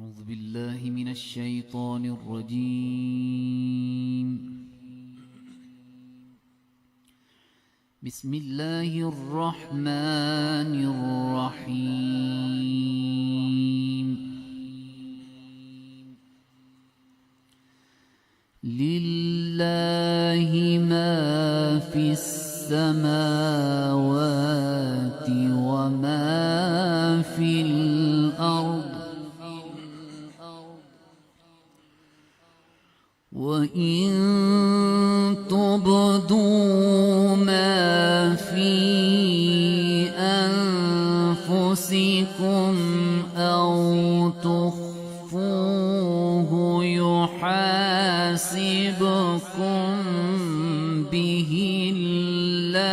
أعوذ بالله من الشيطان الرجيم. بسم الله الرحمن الرحيم. لله ما في السماوات وما في الأرض، وإن تبدوا ما في أنفسكم أو تخفوه يحاسبكم به الله،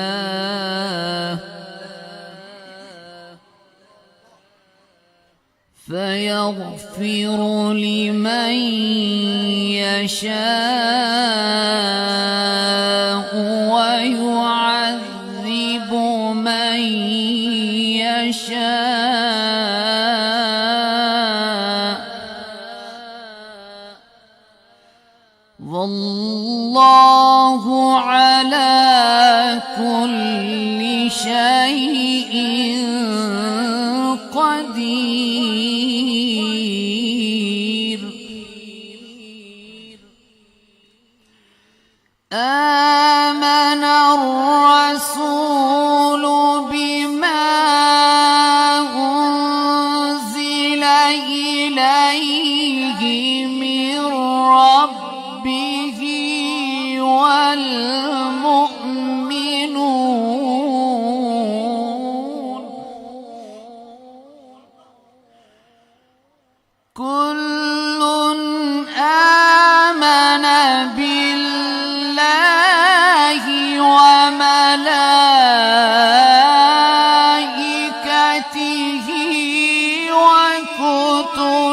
فيغفر لمن يشاء ويعذب من يشاء، والله على كل شيء قدير. آمن الرسول بما أنزل إليه من ربه والمؤمنون، كل آمن بالله وملائكته وكتبه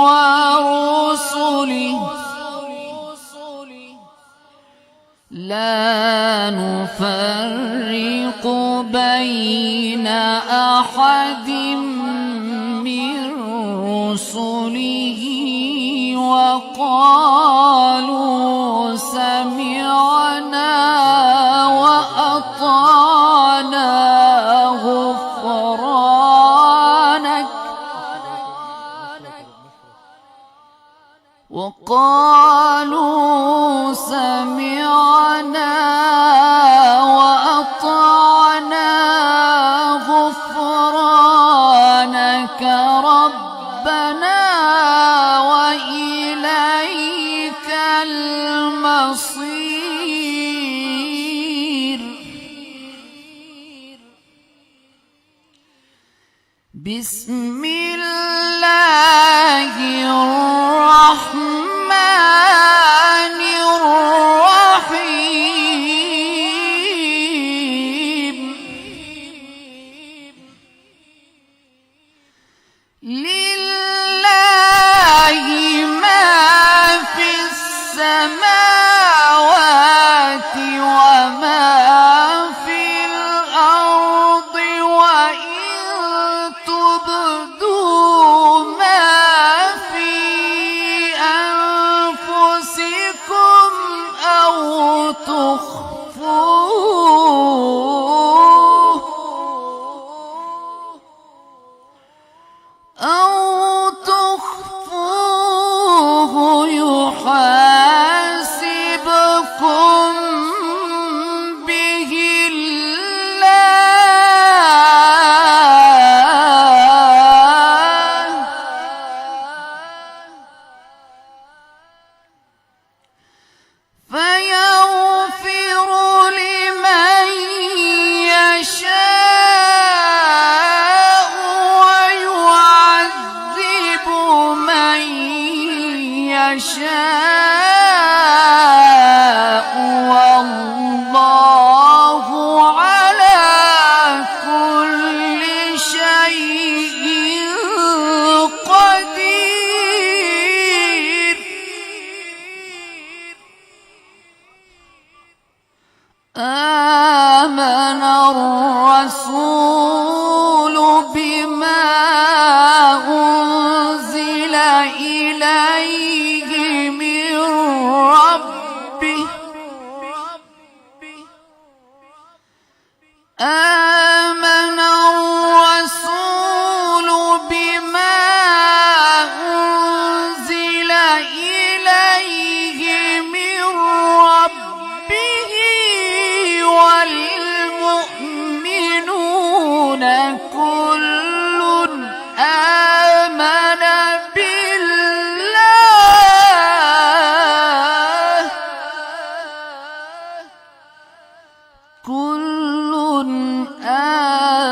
ورسله لا نفرق بين أحد من رسله، وقالوا سمعنا وأطعنا غفرانك، وقالوا سمعنا وأطعنا غفرانك ربنا وإليك المصير. بسم الله الرحمن الرحيم. لله ما في السماوات وما في الأرض، وإن تبدوا ما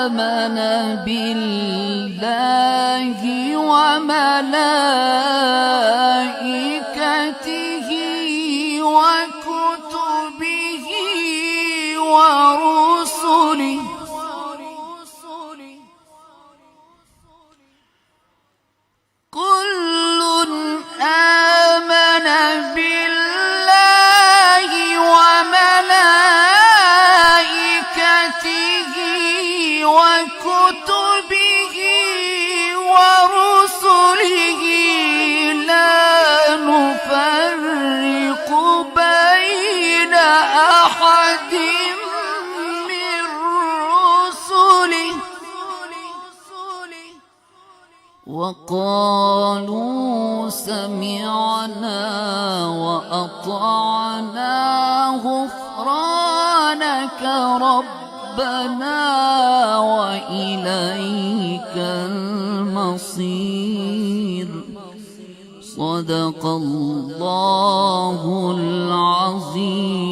آمن بالله وملائكته وكتبه ورسله كل آمن بالله وملائكته وكتبه ورسله لا نفرق بين أحد من رسله وقالوا سمعنا وأطعنا غفرانك ربنا وإليك المصير صدق الله العظيم.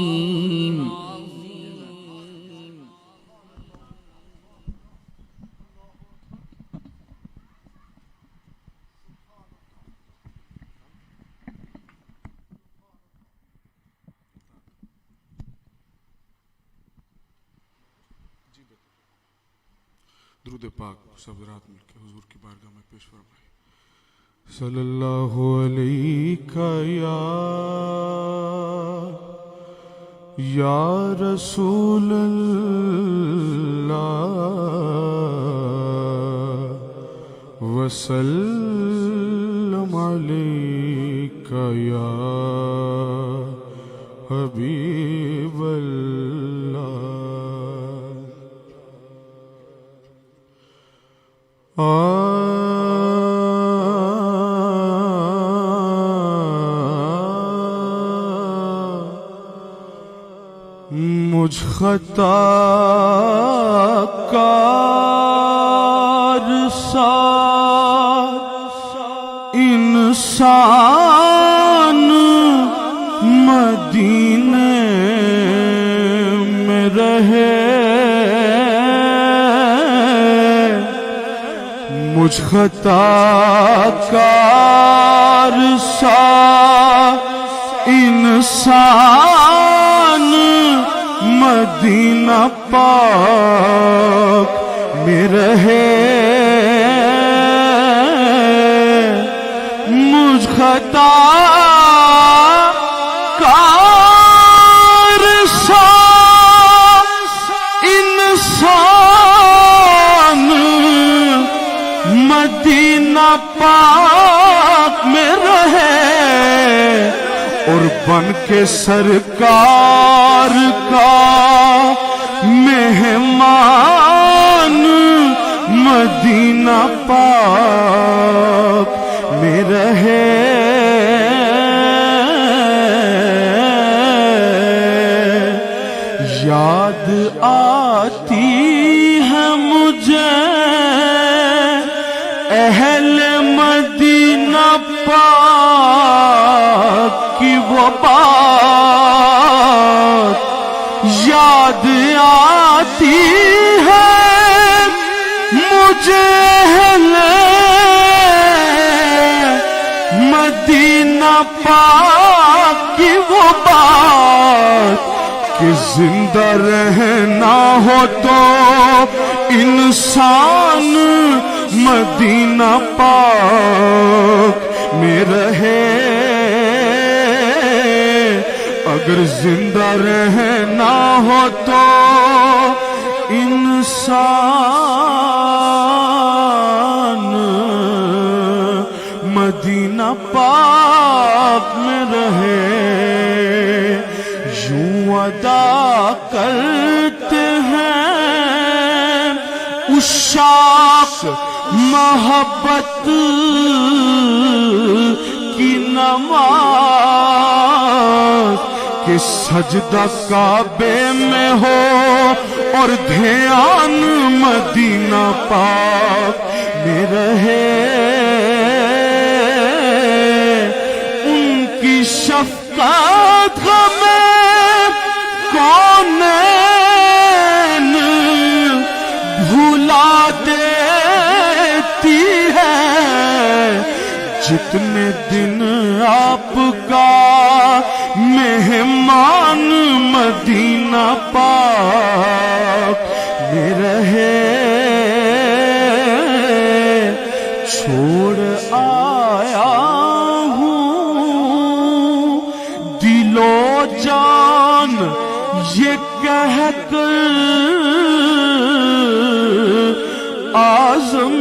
दुरूद पाक सब रात मिलकर हुजूर की बारगाह में पेश फरमाए। सल्लल्लाहु अलैका या रसूल अल्लाह वसल्लम अलैका या हबीब अल्लाह। मुझ खताकार सा इंसान मदीने में रहे, मुझ खताकार सा इंसान मदीना पाक में रहे, मुझ खताकार सा इंसान मदीना पाक में रहे और बन के सरकार का मेहमान मदीना पाक में रहे। याद आती है मुझे अहले मदीना पाक की वो बात, याद आती है मुझे अहले मदीना पाक की वो बात कि जिंदा रहना हो तो इंसान मदीना पाक में रहे, अगर जिंदा रहना हो तो इंसान मदीना पाक में रहे। यूं अदा करते हैं उशाक मोहब्बत की नमाज कि सजदा काबे में हो और ध्यान मदीना पाक में रहे। उनकी शफ़क़त हमें कौन भूल रुला देती है। जितने दिन आपका मेहमान मदीना पाक में रहे, छोड़ आया हूँ दिलो जान ये कहकर आज़म।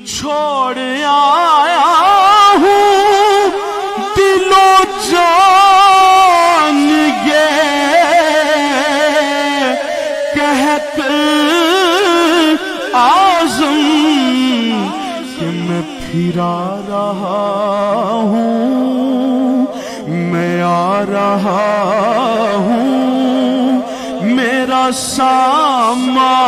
छोड़ आया हूँ दिलो जान ये कहकर आज़म कि मैं फिरा रहा हूँ, मैं आ रहा हूँ, मेरा सामान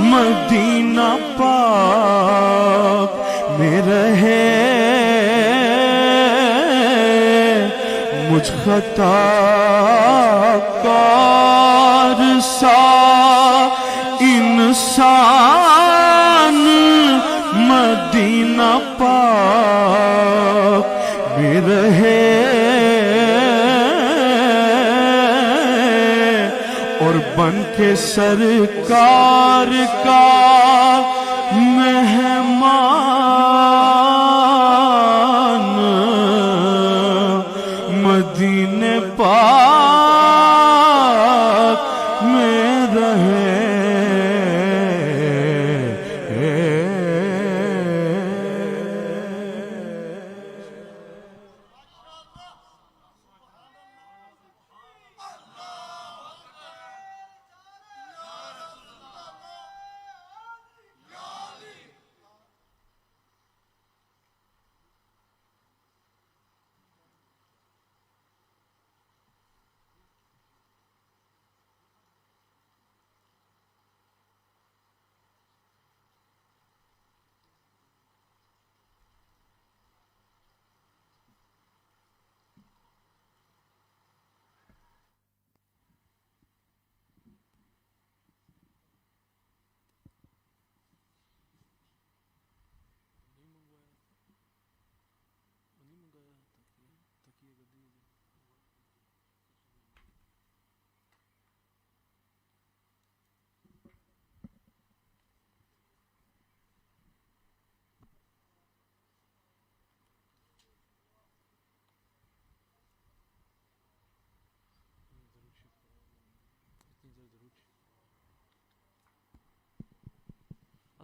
मदीना पाक में रहे। मुझ खताकार सा इंसान मदीना पाक में रहे, और बन के सरकार का मेहमान मदीने पाक में रहे।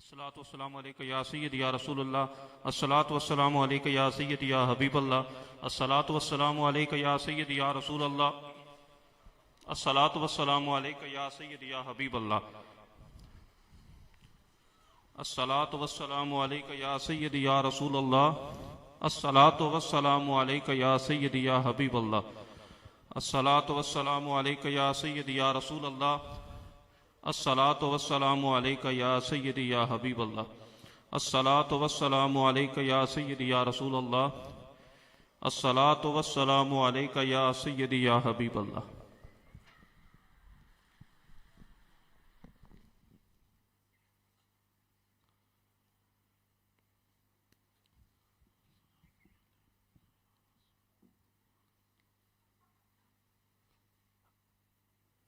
अस्सलातु वस्सलामु अलैका या सय्यदी या रसूलल्लाह, अस्सलातु वस्सलामु अलैका या सय्यदी या हबीबल्लाह, अस्सलातु वस्सलामु अलैका या सय्यदी या रसूलल्लाह, अस्सलातु वस्सलामु अलैका या सय्यदी या हबीबल्लाह, अस्सलातु वस्सलामु अलैका या सय्यदी या रसूलल्लाह, अस्सलातु वस्सलामु अलैका या सय्यदी या हबीबल्लाह, अस्सलातु वस्सलामु अलैका या सय्यदी या रसूलल्लाह, अस्सलातु वस्सलामु अलैका या सय्यदी या हबीबल्लाह, अस्सलातु वस्सलामु अलैका या सय्यदी या रसूलल्लाह, अस्सलातु वस्सलामु अलैका या सय्यदी या हबीबल्लाह।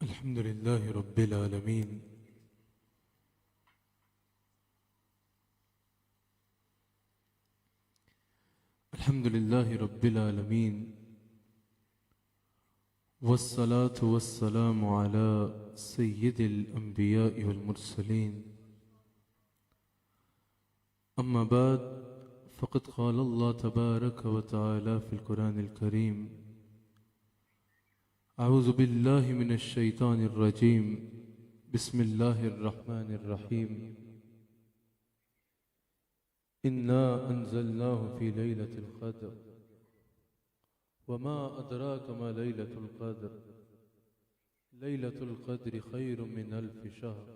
अल्हम्दुलिल्लाहि रब्बिल आलमीन, अल्हम्दुलिल्लाहि रब्बिल आलमीन, वस्सलातु वस्सलामु अला सय्यिदिल अंबिया'i वल मुरसलीन, अम्मा बाद, फ़क़द क़ाल अल्लाह तबारक व तआला फ़िल क़ुरानिल करीम, अऊज़ु बिल्लाहि मिनश शैतानिर रजीम, बिस्मिल्लाहिर रहमानिर रहीम, इन्ना अंज़लनाहु फ़ी लैलतिल क़द्र वमा अदराक मा लैलतुल क़द्र, लैलतुल क़द्र खैरुम मिन अल्फ़ि शहर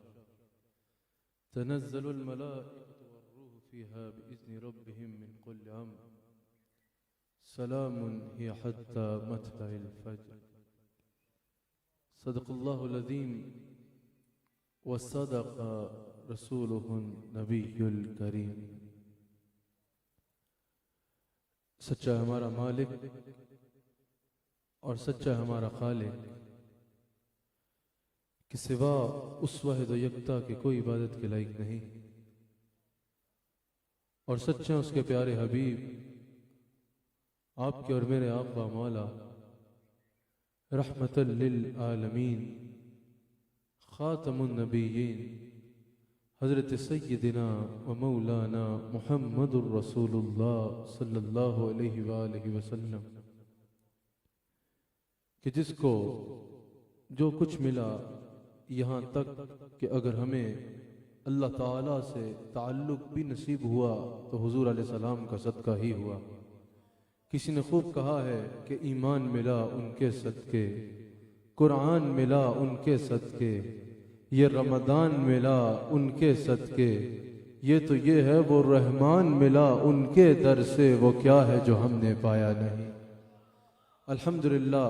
तनज़्ज़लुल मलाइकतु वर्रूहु फ़ीहा बिइज़्नि रब्बिहिम मिन कुल्लि अम्र सलामुन हिय हत्ता मत्लइल फ़ज्र। सदक़ल्लाहुल अज़ीम व सदक़ रसूलुहुन नबियुल करीम। सच्चा हमारा मालिक और सच्चा हमारा खालिक कि सिवा उस वाहिद यकता के कोई इबादत के लायक नहीं, और सच्चे उसके प्यारे हबीब आपके और मेरे आक़ा मौला रहमतल लिल आलमीन खातमुन नबिय्यीन हज़रत सय्यदिना व मौलाना मुहम्मदुर रसूलुल्लाह सल्लल्लाहु अलैहि वसल्लम कि जिसको जो कुछ मिला यहाँ तक कि अगर हमें अल्लाह ताला से ताल्लुक़ भी नसीब हुआ तो हुजूर अलैहिस्सलाम का सदका ही हुआ। किसी ने खूब कहा है कि ईमान मिला उनके सदके, कुरान मिला उनके सदके, ये रमदान मिला उनके सदके, ये तो ये है वो रहमान मिला उनके दर से, वो क्या है जो हमने पाया नहीं। अल्हम्दुलिल्लाह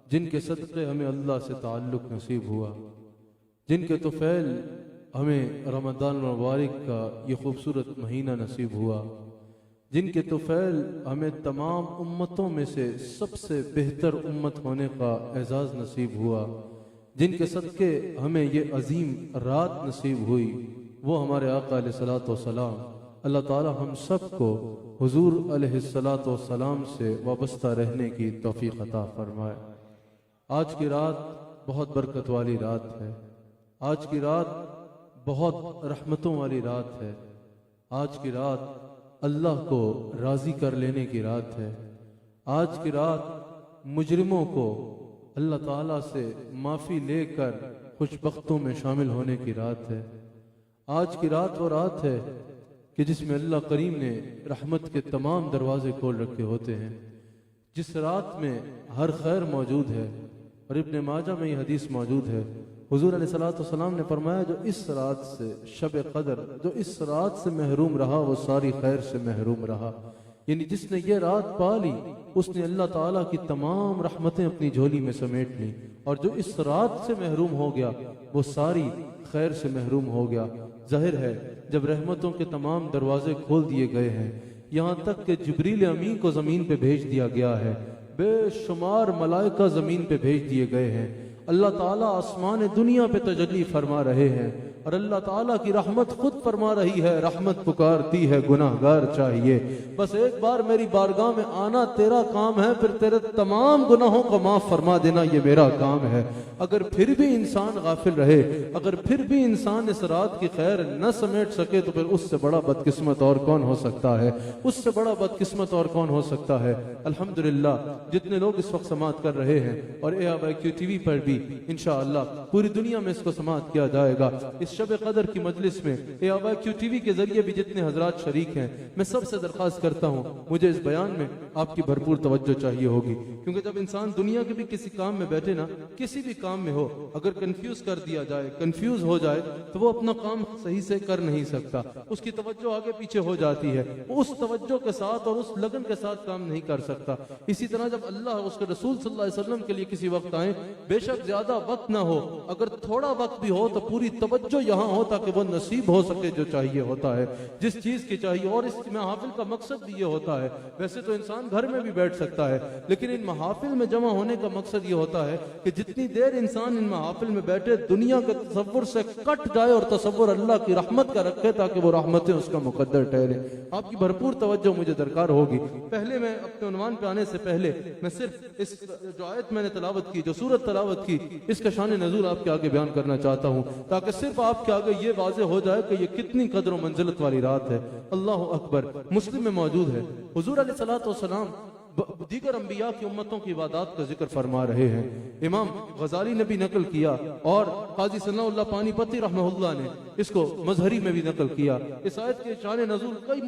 जिनके सदके हमें अल्लाह से ताल्लुक़ नसीब हुआ, जिनके तुफ़ैल हमें रमदान मुबारक का ये खूबसूरत महीना नसीब हुआ, जिनके तुफ़ैल हमें तमाम उम्मतों में से सबसे बेहतर उम्मत होने का एजाज़ नसीब हुआ, जिनके सदके हमें ये अजीम रात नसीब हुई, वो हमारे आका अलैहिस्सलातु वस्सलाम। अल्लाह ताला हम सब को हुजूर अलैहिस्सलातु वस्सलाम से वाबस्ता रहने की तौफीक अता फरमाए। आज की रात बहुत बरकत वाली रात है, आज की रात बहुत रहमतों वाली रात है, आज की रात अल्लाह को राज़ी कर लेने की रात है, आज की रात मुजरिमों को अल्लाह ताला से माफ़ी लेकर खुशबख्तों में शामिल होने की रात है। आज की रात वो रात है कि जिसमें अल्लाह करीम ने रहमत के तमाम दरवाजे खोल रखे होते हैं, जिस रात में हर खैर मौजूद है। और इब्ने माजा में ये हदीस मौजूद है, हुजूर अलैहिस्सलातु वस्सलाम ने फरमाया जो इस रात से शब कदर, जो इस रात से महरूम रहा वो सारी खैर से महरूम रहा। यानी जिसने ये रात पा ली उसने अल्लाह ताला की तमाम रहमतें अपनी झोली में समेट ली, और जो इस रात से महरूम हो गया वो सारी खैर से महरूम हो गया। जाहिर है जब रहमतों के तमाम दरवाजे खोल दिए गए हैं, यहाँ तक कि जिब्रील अमीन को ज़मीन पे भेज दिया गया है, बेशुमार मलाइका ज़मीन पे भेज दिए गए हैं, अल्लाह ताला आसमान दुनिया पे तजल्ली फरमा रहे हैं, और अल्लाह ताला की रहमत खुद फरमा रही है, रहमत पुकारती है गुनाहगार चाहिए, बस एक बार मेरी बारगाह में आना तेरा काम है, फिर तेरे तमाम गुनाहों को माफ फरमा देना ये मेरा काम है। अगर फिर भी इंसान गाफिल रहे, अगर फिर भी इंसान इस रात की खैर न समेट सके तो फिर उससे बड़ा बदकिस्मत और कौन हो सकता है, उससे बड़ा बदकिस्मत और कौन हो सकता है। अल्हम्दुलिल्लाह जितने लोग इस वक्त समाअत कर रहे हैं, और AIQ TV पर भी इंशाअल्लाह पूरी दुनिया में इसको समाअत किया जाएगा। इस शब कदर की मजलिस में AIQ TV के जरिए भी जितने हजरात शरीक हैं, मैं सबसे दरख्वास्त करता हूँ मुझे इस बयान में आपकी भरपूर तवज्जो चाहिए होगी, क्योंकि जब इंसान दुनिया के भी किसी काम में बैठे ना, किसी भी काम में हो, अगर कंफ्यूज कर दिया जाए, कंफ्यूज हो जाए तो वो अपना काम सही से कर नहीं सकता, उसकी तवज्जो आगे पीछे हो जाती है, उस तवज्जो के साथ और उस लगन के साथ काम नहीं कर सकता। इसी तरह जब अल्लाह उसके रसूल सल्लल्लाहु अलैहि वसल्लम के लिए किसी वक्त आए, बेशक ज्यादा वक्त ना हो, अगर थोड़ा वक्त भी हो तो पूरी तवज्जो यहाँ हो ताकि वो नसीब हो सके जो चाहिए होता है, जिस चीज की चाहिए। और इस महफिल का मकसद भी ये होता है, वैसे तो इंसान घर में भी बैठ सकता है, लेकिन इन महफिल में जमा होने का मकसद ये होता है कि जितनी देर इंसान इन महफिल में बैठे दुनिया के तसव्वुर से कट जाए और तसव्वुर अल्लाह की रहमत का रखे, ताकि वो रहमतें उसका मुकद्दर ठहरे। आपकी भरपूर तवज्जो मुझे दरकार होगी। पहले मैं अपने उन्वान पे आने से पहले मैं सिर्फ इस जो आयत मैंने तलावत की, जो सूरत तलावत की, इसका शान नज़ूल आपके आगे बयान करना चाहता हूँ, ताकि सिर्फ आपके आगे ये वाज़ेह हो जाए कि ये कितनी कदर मंजिलत वाली रात है। अल्लाह अकबर। मुस्लिम में मौजूद है, हुजूर अलैहिस्सलातु वस्सलाम दीगर अंबिया की उम्मतों की इबादत का जिक्र फरमा रहे हैं। इमाम गजाली ने भी नकल किया और काजी सनाउल्लाह पानीपती रहमहुल्लाह ने इसको मजहरी में भी नकल किया। इस आयत के शान नज़ूल कई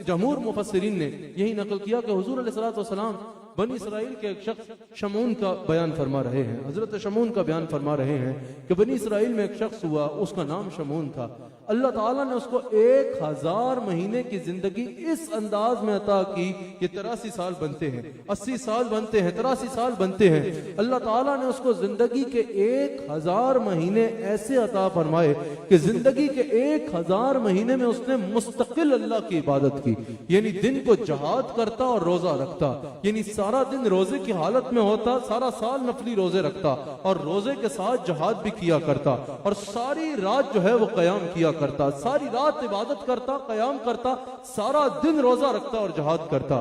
जमहूर मुफस्सिरीन ने यही नकल किया कि हुजूर अलैहिस्सलातु वस्सलाम बनी इसराइल के एक शख्स शमून का बयान फरमा रहे हैं, हजरत शमून का बयान फरमा रहे हैं कि बनी इसराइल में एक शख्स हुआ, उसका नाम शमून था। अल्लाह ताला ने उसको 1000 महीने की जिंदगी इस अंदाज में अता की कि 83 साल बनते हैं, 80 साल बनते हैं, 83 साल बनते हैं। अल्लाह ताला ने उसको जिंदगी के 1000 महीने ऐसे अता फरमाए कि जिंदगी के 1000 महीने में उसने मुस्तकिल अल्लाह की इबादत की, यानी दिन को जहाद करता और रोजा रखता, यानी सारा दिन रोजे की हालत में होता, सारा साल नफली रोजे रखता और रोजे के साथ जहाद भी किया करता, और सारी रात जो है वो कयाम किया करता, सारी रात इबादत करता, कयाम करता, सारा दिन रोजा रखता और जहाद करता।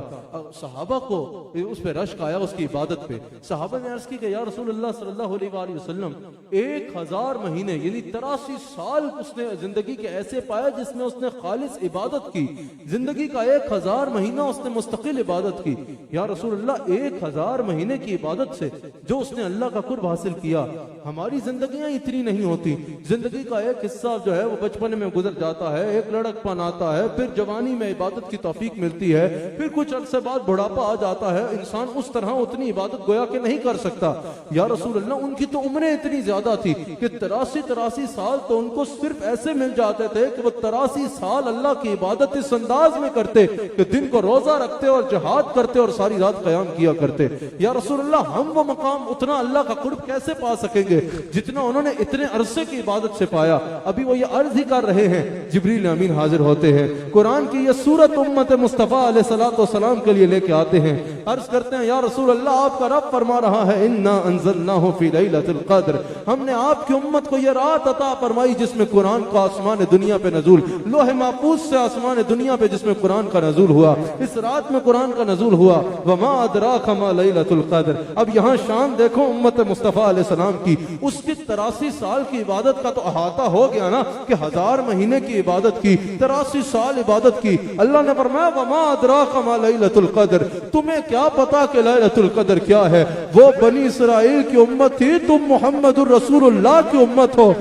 सहाबा को उस पे रश्क आया उसकी इबादत पे। सहाबा ने अर्ज की कि या रसूल अल्लाह सल्लल्लाहु अलैहि वसल्लम 1000 महीने यानी 83 साल उसने जिंदगी के ऐसे पाया जिसमें उसने खालिस इबादत की, जिंदगी का 1000 महीना उसने मुस्तकिल इबादत की। या रसूल अल्लाह 1000 महीने की इबादत से जो उसने अल्लाह का कुर्ब हासिल किया, हमारी जिंदगियां इतनी नहीं होती। जिंदगी का एक हिस्सा जो है वो बचपन में गुजर जाता है, एक लड़कपन आता है, फिर जवानी में इबादत की तौफीक मिलती है, फिर कुछ अरसे बाद बुढ़ापा आ जाता है, इंसान उस तरह उतनी इबादत गोया के नहीं कर सकता। या रसूल अल्लाह उनकी तो उम्रें इतनी ज्यादा थी कि 83 साल तो उनको सिर्फ ऐसे मिल जाते थे कि वो 83 साल अल्लाह की इबादत इस अंदाज में करते कि दिन को रोजा रखते और जहाद करते और सारी रात कयाम किया करते। या रसूल अल्लाह हम वो मकाम उतना अल्लाह का कुर्ब कैसे पा सकेंगे जितना उन्होंने इतने अरसे की इबादत से पाया। अभी वो ये अर्ज ही कर रहे हैं, जिब्रील अमीन हाजिर होते हैं, कुरान की ये सूरत उम्मत मुस्तफा अलैहिस्सलाम के लिए लेके आते हैं, अर्ज करते हैं या रसूल अल्लाह आपका रब फरमा रहा है इन्ना अंज़लनाहु फी लैलतिल क़द्र, हमने आपकी उम्मत को ये रात अता फरमाई जिसमें कुरान का आसमान दुनिया पे नजूल, लोहे महफूज से आसमान दुनिया पे जिसमें कुरान का नजूल हुआ, इस रात में कुरान का नजूल हुआ। वमा अदराका मा लैलतुल क़द्र। अब यहाँ शान देखो उम्मत मुस्तफा अलैहिस्सलाम की, उसकी 83 साल की इबादत का तो अहाता हो गया ना कि 1000 महीने की इबादत की, 83 साल इबादत की। अल्लाह ने फरमाया वमा अदराका मा लैलतुल क़द्र, तुम्हें क्या पता कि लैलतुल क़द्र क्या है। वो बनी इसराइल की उम्मत थी, तुम मुहम्मदुर रसूलुल्लाह की उम्मत हो।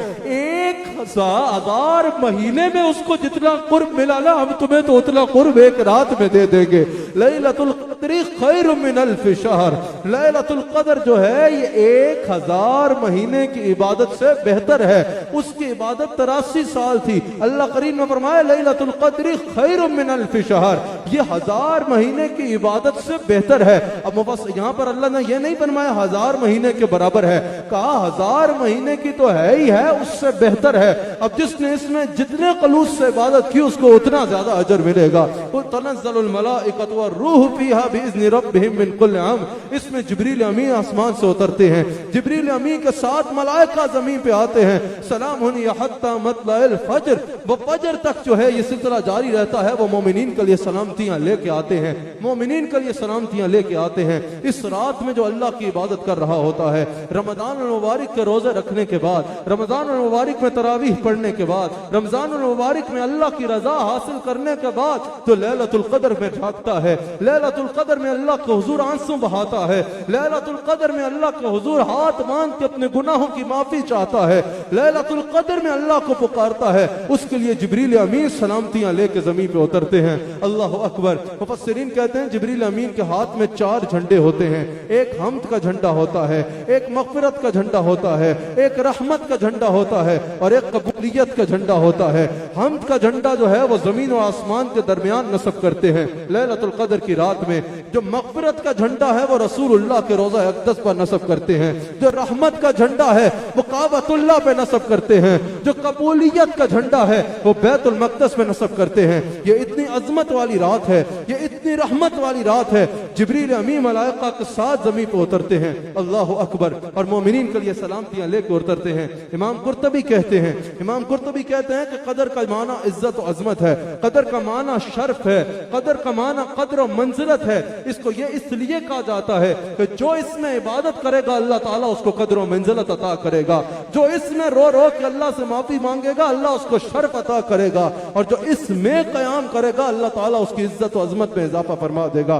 1000 महीने में उसको जितना कुर्ब मिला ना, हम तुम्हें तो उतना कुर्ब एक रात में दे देंगे। लैलतुल क़द्र खैरुम मिन अल्फ शहर, लैलतुल क़द्र जो है ये 1000 महीने की इबादत से बेहतर है। उसकी इबादत 83 साल थी। अल्लाह करीम ने फरमाया लैलतुल क़द्र खैरुम मिन अल्फ शहर, ये 1000 महीने की इबादत से बेहतर है। अब बस यहाँ पर अल्लाह ने ये नहीं फरमाया 1000 महीने के बराबर है, कहा 1000 महीने की तो है ही है, उससे बेहतर है। अब जिसने इसमें जितने खलूस से इबादत की उसको उतना ज्यादा अजर मिलेगा। तनज़्ज़लुल मलाइकतु वरूह फीहा बिइज़्नि रब्बिहिम मिन कुल्लि अम्र, इसमें जिब्रील अमीन आसमान से उतरते हैं, जिब्रील अमीन के साथ मलाइका जमीन पे आते हैं। सलामुन या हत्ता मतलअल फज्र, वो फज्र तक जो है ये सिलसिला जारी रहता है। वो मोमिनीन के लिए सलामतियां लेके आते हैं, मोमिनीन के लिए सलामतियां लेके आते हैं। इस रात में जो अल्लाह की इबादत कर रहा होता है, रमजान मुबारक के रोजे रखने के बाद, रमजान मुबारक में तरावीह पढ़ने के बाद, रमजान मुबारक में अल्लाह की रजा हासिल करने के बाद जो लैलतुल क़द्र में जागता है, लैलतुल क़द्र में अल्लाह के हुजूर आंसू बहाता है, लैलतुल क़द्र में अल्लाह के हुजूर हाथ बांध के अपने गुनाहों की माफी चाहता है, लैलतुल क़द्र में अल्लाह को पुकारता है, उसके लिए जिब्रील अमीन सलामतियां लेके जमीन पे उतरते हैं। अल्लाह अकबर। मुफस्सिरीन कहते हैं जिब्रील अमीन के हाथ में 4 झंडे होते हैं। एक हम्द का झंडा होता है, एक मग़फ़िरत का झंडा होता है, एक रहमत का झंडा होता है और एक कबूलियत का झंडा होता है। हम्द का झंडा जो है वो जमीन और आसमान के दरमियान नस्ब करते हैं लैलतुल क़द्र की रात में। जो मग़फ़िरत का झंडा है वो रसूलुल्लाह के रोज़ा अक़दस पर नस्ब करते हैं। जो रहमत का झंडा है वो काबतुल्लाह पे नस्ब करते हैं। जो कबूलियत का झंडा है वो बैतुल मक़दस पे नस्ब करते हैं। ये इतनी अजमत वाली रात है, ये इतनी रहमत वाली रात है। जिब्रील अमीन मलाइका के साथ जमीन पे उतरते हैं। अल्लाह अकबर। और मोमिनीन के लिए सलामतियां लेकर उतरते हैं। इमाम कुर्तबी कहते हैं, इमाम कुर्तबी कहते हैं कि कदर का माना इज्जत और अजमत है, कदर का माना शर्फ है, कदर का माना कदर और मंजिलत है। इसको ये इसलिए कहा जाता है कि जो इसमें इबादत करेगा अल्लाह ताला उसको कदर और मंजिलत अता करेगा। जो इसमें रो रो के अल्लाह से माफी मांगेगा अल्लाह उसको शर्फ अता करेगा, और जो इसमें कयाम करेगा अल्लाह ताला उसकी इज्जत और अजमत में इजाफा फरमा देगा।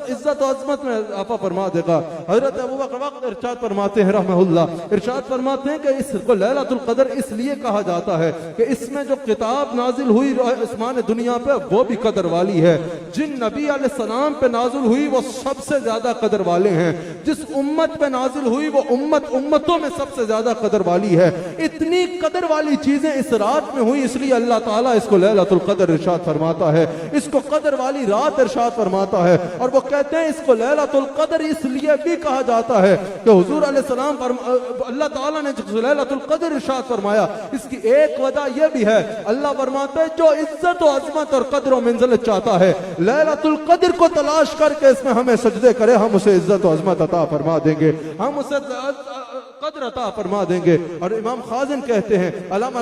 इज्जत और अजमत में इजाफा फरमा देगा। हजरत अबू बकर वक्त इरशाद फरमाते हैं रहमहुल्लाह, इरशाद फरमाते हैं कि इसको लैलतुल कदर इसलिए कहा जाता है कि इसमें जो किताब नाजिल हुई आसमान दुनिया पे वो भी कदर वाली है। जिन नबी अलैहिस्सलाम पे नाजिल हुई वो सबसे ज्यादा कदर वाले हैं। जिस उम्मत पे नाजिल हुई वो उम्मत उम्मतों में सबसे ज्यादा कदर वाली है। इतनी कदर वाली चीजें इस रात में हुई, इसलिए अल्लाह ताला इसको लैलतुल कदर इरशाद फरमाता है, इसको कदर वाली रात इरशाद फरमाता है। और वो कहते हैं इसको लैलतुल कदर इसलिए भी कहा जाता है कि हुजूर अलैहिस्सलाम अल्लाह ताला ने जो लैलतुल कदर इरशाद फरमाया, इसकी एक वजह यह भी है, अल्लाह फरमाता है जो इज्जत और अजमत और कदर और मंजिलत चाहता है लैलतुल कदर को तलाश करके इसमें हमें सजदे करे, हम उसे इज्जत और अजमत अता फरमा देंगे, हम उसे कदर अता फरमा देंगे। और इमाम खाजिन कहते हैं, अल्लामा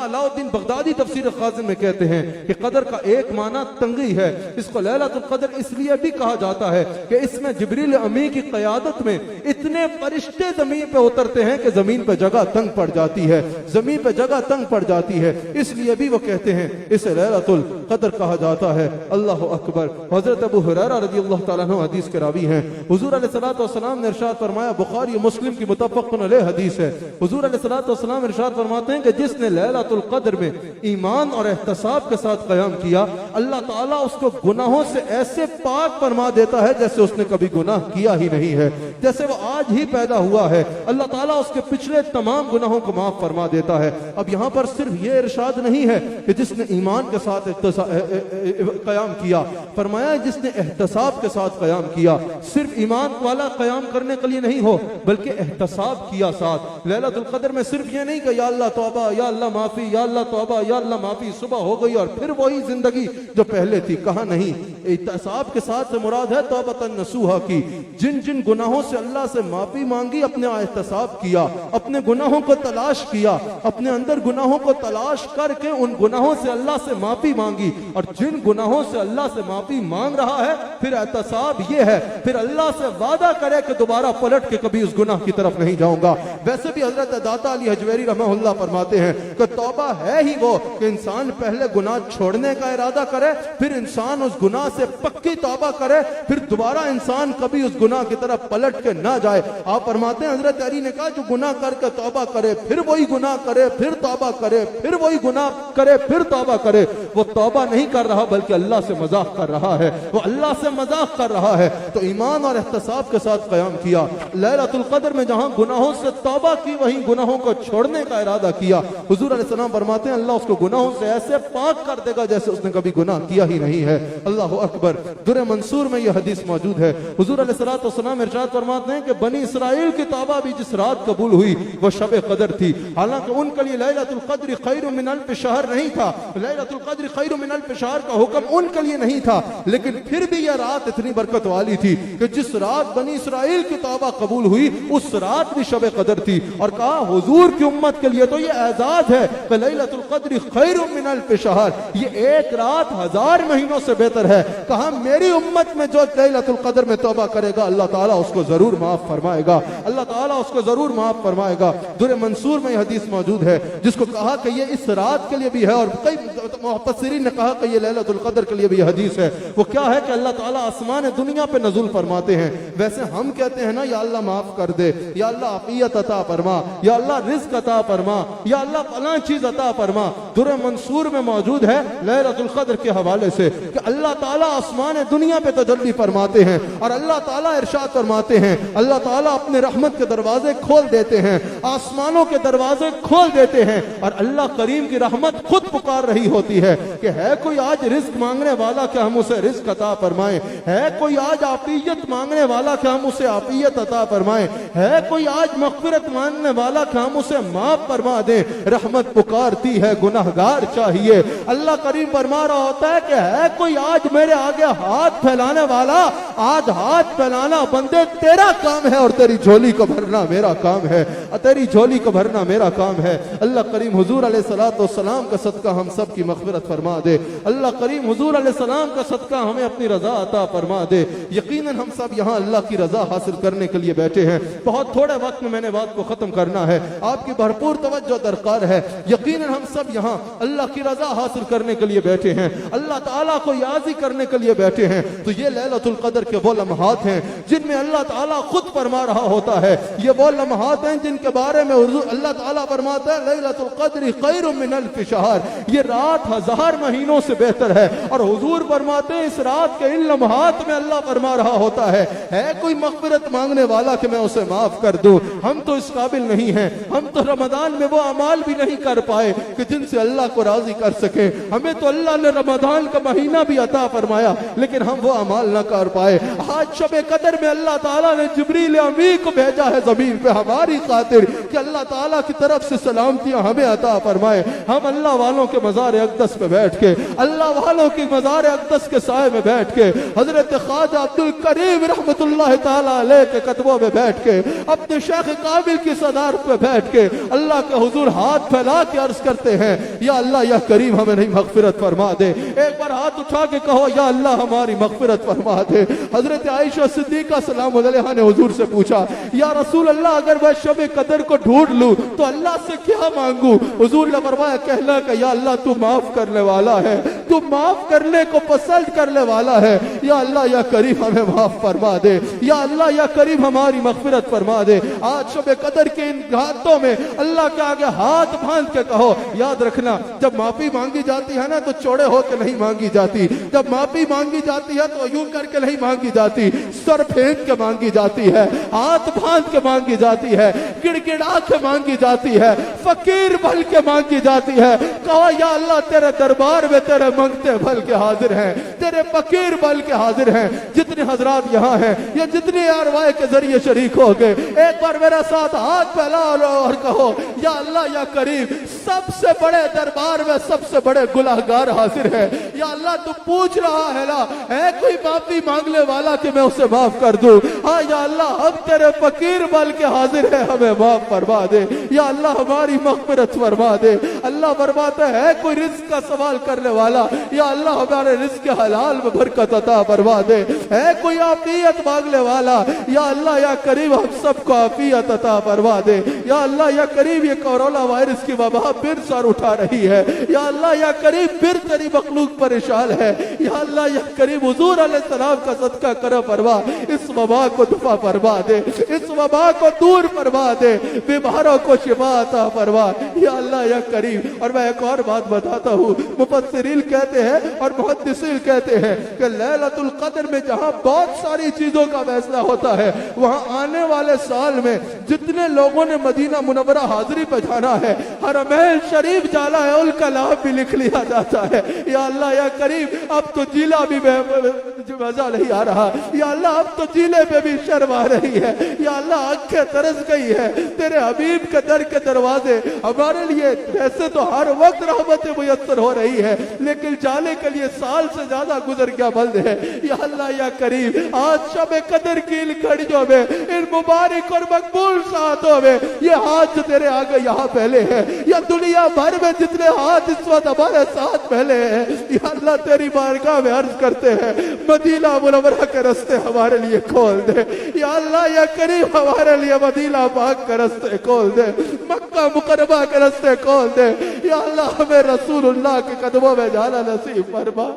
अलाउद्दीन बगदादी तफसीर खाजिन में कहते हैं कि कदर का एक माना तंगी है। इसको लैलतुल कदर इसलिए भी कहा जाता है कि इसमें जिब्रील अमी की क़यादत में इतने फरिश्ते जमीन पे उतरते हैं कि जमीन पे जगह तंग पड़ जाती है, जमीन पे जगह तंग पड़ जाती है, इसलिए भी वो कहते हैं इसे लैलतुल कदर कहा जाता है। अल्लाह अकबर। हजरत अबू हुरैरा रज़ियल्लाहु तआला अन्हु हदीस के रावी हैं। हुजूर अलैहिस्सलातु वस्सलाम ने इरशाद फरमाया, बुखारी मुस्लिम की मुत्तफ़क़ुन अलैह हदीस है, हुजूर अलैहिस्सलातु वस्सलाम इरशाद फरमाते हैं कि जिसने लैलतुल कद्र में ईमान और एहतसाब के साथ क़याम किया, अल्लाह ताला उसको गुनाहों से ऐसे पाक फरमा देता है जैसे उसने कभी गुनाह किया ही नहीं है, जैसे वो आज ही पैदा हुआ है। अल्लाह ताला उसके पिछले तमाम गुनाहों को माफ फरमा देता है। अब यहाँ पर सिर्फ ये इरशाद नहीं है कि जिसने ईमान के साथ क़याम किया, फरमाया जिसने एहतसाब के साथ क़याम किया, सिर्फ ईमान वाला क़याम करने के लिए नहीं हो बल्कि एहतसाब किया साथ। लैलतुल कद्र में सिर्फ ये नहीं कि या अल्लाह तौबा, या अल्लाह माफी, या अल्लाह तौबा, या अल्लाह माफी, सुबह हो गई और फिर वही जिंदगी जो पहले थी, कहा नहीं। एहतसाब के साथ से मुराद है तौबतन नसूहा की, जिन जिन गुनाहों से अल्लाह से माफी मांगी, अपने एहतसाब किया, अपने गुनाहों को तलाश किया, अपने अंदर गुनाहों को तलाश करके उन गुनाहों से अल्लाह से माफी मांगी। और जिन गुनाहों से अल्लाह से माफी मांग रहा है, फिर एहतसाब ये है, फिर अल्लाह से वादा करे कि दोबारा पलट के कभी उस गुनाह की तरफ नहीं जाऊंगा। वैसे भी हजरत दाता अली हजवेरी रहमहुल्लाह फरमाते हैं कि तौबा है ही वो कि इंसान पहले गुनाह छोड़ने का इरादा करे, फिर इंसान उस गुनाह से पक्की तौबा करे, फिर दोबारा इंसान कभी उस गुनाह की तरफ पलट के ना जाए। आप फरमाते हैं हजरत अली ने कहा जो गुनाह करके तौबा करे, फिर वही गुनाह करे, फिर तौबा करे, फिर वही गुनाह करे, फिर तौबा करे, वो तौबा नहीं कर रहा बल्कि अल्लाह से मजाक कर रहा है, वो अल्लाह से मजाक कर रहा है। तो ईमान और एहतसाब के साथ क़याम किया, लैलतुल कद्र में जहां गुनाहों से तौबा की वहीं गुनाहों को छोड़ने का इरादा किया, हुजूर अलैहिस्सलाम फरमाते हैं अल्लाह उसको गुनाहों से ऐसे पाक कर देगा जैसे उसने कभी गुनाह किया ही नहीं है। अल्लाह अकबर। दुर्र मंसूर में यह हदीस मौजूद है। हुजूर अलैहिस्सलाम इरशाद फरमाते हैं कि बनी इसराइल की तौबा भी जिस रात कबूल हुई वो शब कदर थी। हालांकि उनके लिए लैलतुल कद्र खैर मिन अल्फ शहर नहीं था, लैलतुल कद्र खैर मिन अल्फ शहर का हुक्म उनके लिए नहीं था, लेकिन फिर भी यह रात इतनी बरकत वाली थी कि जिस रात बनी इसराइल की तौबा कबूल हुई उस रात भी शब कदर थी। और कहा हुजूर की उम्मत के लिए तो ये एजाज है कि लैलतुल कद्र खैर मिन अल्फ शहर, ये एक रात 1000 महीनों से बेहतर है। कहा मेरी उम्मत में जो लैलतुल कद्र में तौबा करेगा अल्लाह ताला उसको जरूर माफ फरमाएगा, अल्लाह ताला उसको जरूर माफ फरमाएगा। दुर्र मंसूर में यह हदीस मौजूद है जिसको कहा कि ये इस रात के लिए भी है और कई मुफस्सिरीन ने कहा कि ये लैलतुल कद्र के लिए भी हदीस है। वो क्या है कि अल्लाह ताला आसमान दुनिया पे नज़ुल फरमाते हैं। वैसे हम कहते हैं ना या अल्लाह माफ कर दे, या अल्लाह आफियत अता फरमा, या अल्लाह रिज़्क अता फरमा, या अल्लाह फलां चीज अता फरमा। दुर्र मंसूर में मौजूद है लैलतुल कद्र के हवाले से कि अल्लाह ताला आसमान दुनिया पे तजल्ली फरमाते हैं और अल्लाह ताला इरशाद फरमाते हैं, अल्लाह ताला अपने रहमत के दरवाजे खोल देते हैं, आसमानों के दरवाजे खोल देते हैं और अल्लाह करीम की रहमत खुद पुकार रही होती है कि है कोई आज रिज़्क मांगने वाला कि हम उसे रिज़्क अता फरमाएं, है कोई आज आफियत मांगने वाला कि हम उसे आफियत अता फरमाएं, है कोई आज मग़फ़िरत मांगने वाला कि हम उसे माफ फरमा दें। रहमत पुकारती है, गुनाहगार चाहिए। अल्लाह करीम फरमा रहा होता है कि है कोई आज मेरे आगे हाथ फैलाने वाला, आज हाथ फैलाना बंदे तेरा काम है और तेरी झोली को भरना मेरा काम है, तेरी झोली को भरना मेरा काम है। अल्लाह करीम हुजूर अलैहिस्सलाम का सदका हम सब की मग़फ़िरत फरमा दे। अल्लाह करीम हुजूर अलैहिस्सलाम का सदका हमें अपनी रजा अता फरमा दे। यकीनन हम सब यहाँ अल्लाह की रजा हासिल करने के लिए बैठे हैं। बहुत थोड़े वक्त में मैंने बात को खत्म करना है, आपकी भरपूर तवज्जो दरकार है। यकीनन हम सब यहाँ अल्लाह की रजा हासिल करने के लिए बैठे हैं, अल्लाह ताला को याज़ी करने के लिए बैठे चुके हैं। तो ये लैलतुल कदर के वो लम्हात हैं जिनमें अल्लाह ताला खुद फरमा रहा होता है। ये वो लम्हात हैं जिनके बारे में अल्लाह ताला फरमाता है लैलतुल कद्र खैरुम मिन अल्फ शहर, ये रात 1000 महीनों से बेहतर है। और हुजूर फरमाते हैं इस रात के इन लम्हात में अल्लाह फरमा रहा होता है कोई मग़फ़िरत मांगने वाला कि मैं उसे माफ कर दूं। हम तो इस काबिल नहीं हैं, हम तो रमजान में वो अमाल भी नहीं कर पाए कि जिनसे अल्लाह को राजी कर सके। हमें तो अल्लाह ने रमजान का महीना भी अता फरमाया लेकिन हम वो अमाल ना कर पाए। आज शब कदर में अल्लाह ताला ने जिब्रील अमीन को भेजा है जमीन पे हमारी खातिर कि अल्लाह ताला की तरफ से सलामतियां हमें अता फरमाए। हम अल्लाह वालों के मज़ार अक़दस पे बैठ के, अल्लाह वालों की मज़ार अक़दस के साए में बैठ के, हजरत ख्वाजा अब्दुल करीम रहमतुल्लाह ताला अलैह के कदमों में बैठ के, अपने शेख काबिल की सदारत पे बैठ के अल्लाह के हुजूर हाथ फैला के अर्ज करते हैं या अल्लाह या करीम हमें नहीं मग़फ़िरत फरमा दे। एक बार हाथ उठा के कहो या अल्लाह हमारी मग़फ़िरत फरमा दे। हजरत आयशा सिद्दीक़ा सलाम अलैहा ने हुजूर से पूछा या रसूल अल्लाह अगर मैं शब कदर को ढूंढ लूं तो अल्लाह से क्या मांगू? हुजूर ने फरमाया कहना कि या अल्लाह तू माफ करने वाला है, तू माफ करने को पसंद करने वाला है। या अल्लाह या करीम हमें माफ फरमा दे, या अल्लाह या करीम हमारी मग़फ़िरत फरमा दे। आज शब कदर के इन घातों में अल्लाह के आगे हाथ बांध के कहो याद रखना जब माफी मांगी जाती है ना तो चौड़े होकर नहीं मांगी जाती। जब माफी मांगी जाती है तो यूं करके नहीं मांगी जाती, सर फेंक के मांगी जाती है, हाथ बांध के मांगी जाती है, गिड़गिड़ा के मांगी जाती है, फकीर बन के मांगी जाती है। कहो या अल्लाह तेरे दरबार में तेरे मंगते भल के हाजिर हैं, तेरे फकीर बल के हाजिर हैं। जितने हजरात यहाँ हैं या जितने अरवाए के जरिए शरीक हो गए एक बार मेरा साथ हाथ फैलाओ और कहो या अल्लाह या करीम सबसे बड़े दरबार में सबसे बड़े गुनाहगार हाजिर है। या अल्लाह तू पूछ रहा है ना है कोई माफी मांगने वाला कि मैं उसे माफ कर दूं? हाँ या अल्लाह हम तेरे फकीर बल के हाजिर है, हमें माफ फरमा दे। या अल्लाह हमारी मग़फ़िरत फरमा दे। अल्लाह फरमाता है कोई रिज़्क़ का सवाल करने वाला या अल्लाह हमारे रिज़्क़ के हलाल में बरकत अता फरमा दे। है कोई आफियत मांगने वाला या अल्लाह या करीम हम सबको आफियत अता फरमा दे। या अल्लाह या करीम ये कोरोना वायरस की वबा फिर सर उठा रही है। या अल्लाह या करीम फिर तेरी मखलूक परेशान है। या अल्लाह या करीम हुजूर अलैहिस्सलाम का सदका करो फरमा, इस वबा को दफा फरमा दे, इस वबा को दूर फरमा दे, बीमारों को शिफा अता फरमा। या अल्लाह या करीम। और मैं एक और बात बताता हूँ, मुफस्सिरीन कहते हैं और मुहद्दिसीन कहते हैं कि लैलतुल कद्र में जहाँ बहुत सारी चीजों का फैसला होता है वहाँ आने वाले साल में जितने लोगों ने मदीना मुनव्वरा हाजिरी पे जाना है, हरमैन शरीफ जाना है, उनका नाम भी लिख लिया जाता है। या अल्लाह या करीम अब तो जिला भी मजा नहीं आ रहा। या अल्लाह अब तो जिले पे भी शर्म आ रही है। या अल्लाह आंखें तरस गई है। तेरे हबीब के दर के दरवाजे हमारे लिए वैसे तो हर वक्त रहमतें मुयस्सर हो रही है लेकिन जाने के लिए साल से ज्यादा गुजर गया बंद है। या अल्लाह या करीम आज शब कदर की इन घड़ियों में, इन मुबारक और मकबूल साथों में ये हाथ जो तेरे आगे यहाँ पहले है या दुनिया भर में जितने हाथ इस वक्त हमारे साथ पहले हैं, या अल्लाह तेरी बारगाह में अर्ज करते हैं मदीना मुनव्वरा के रास्ते हमारे लिए खोल दे। या अल्लाह या करीम हमारे लिए मदीना पाक के रास्ते खोल दे, मक्का मुकर्रमा के रास्ते खोल दे। या अल्लाह हमें रसूलुल्लाह के कदमों में जाना नसीब फरमा।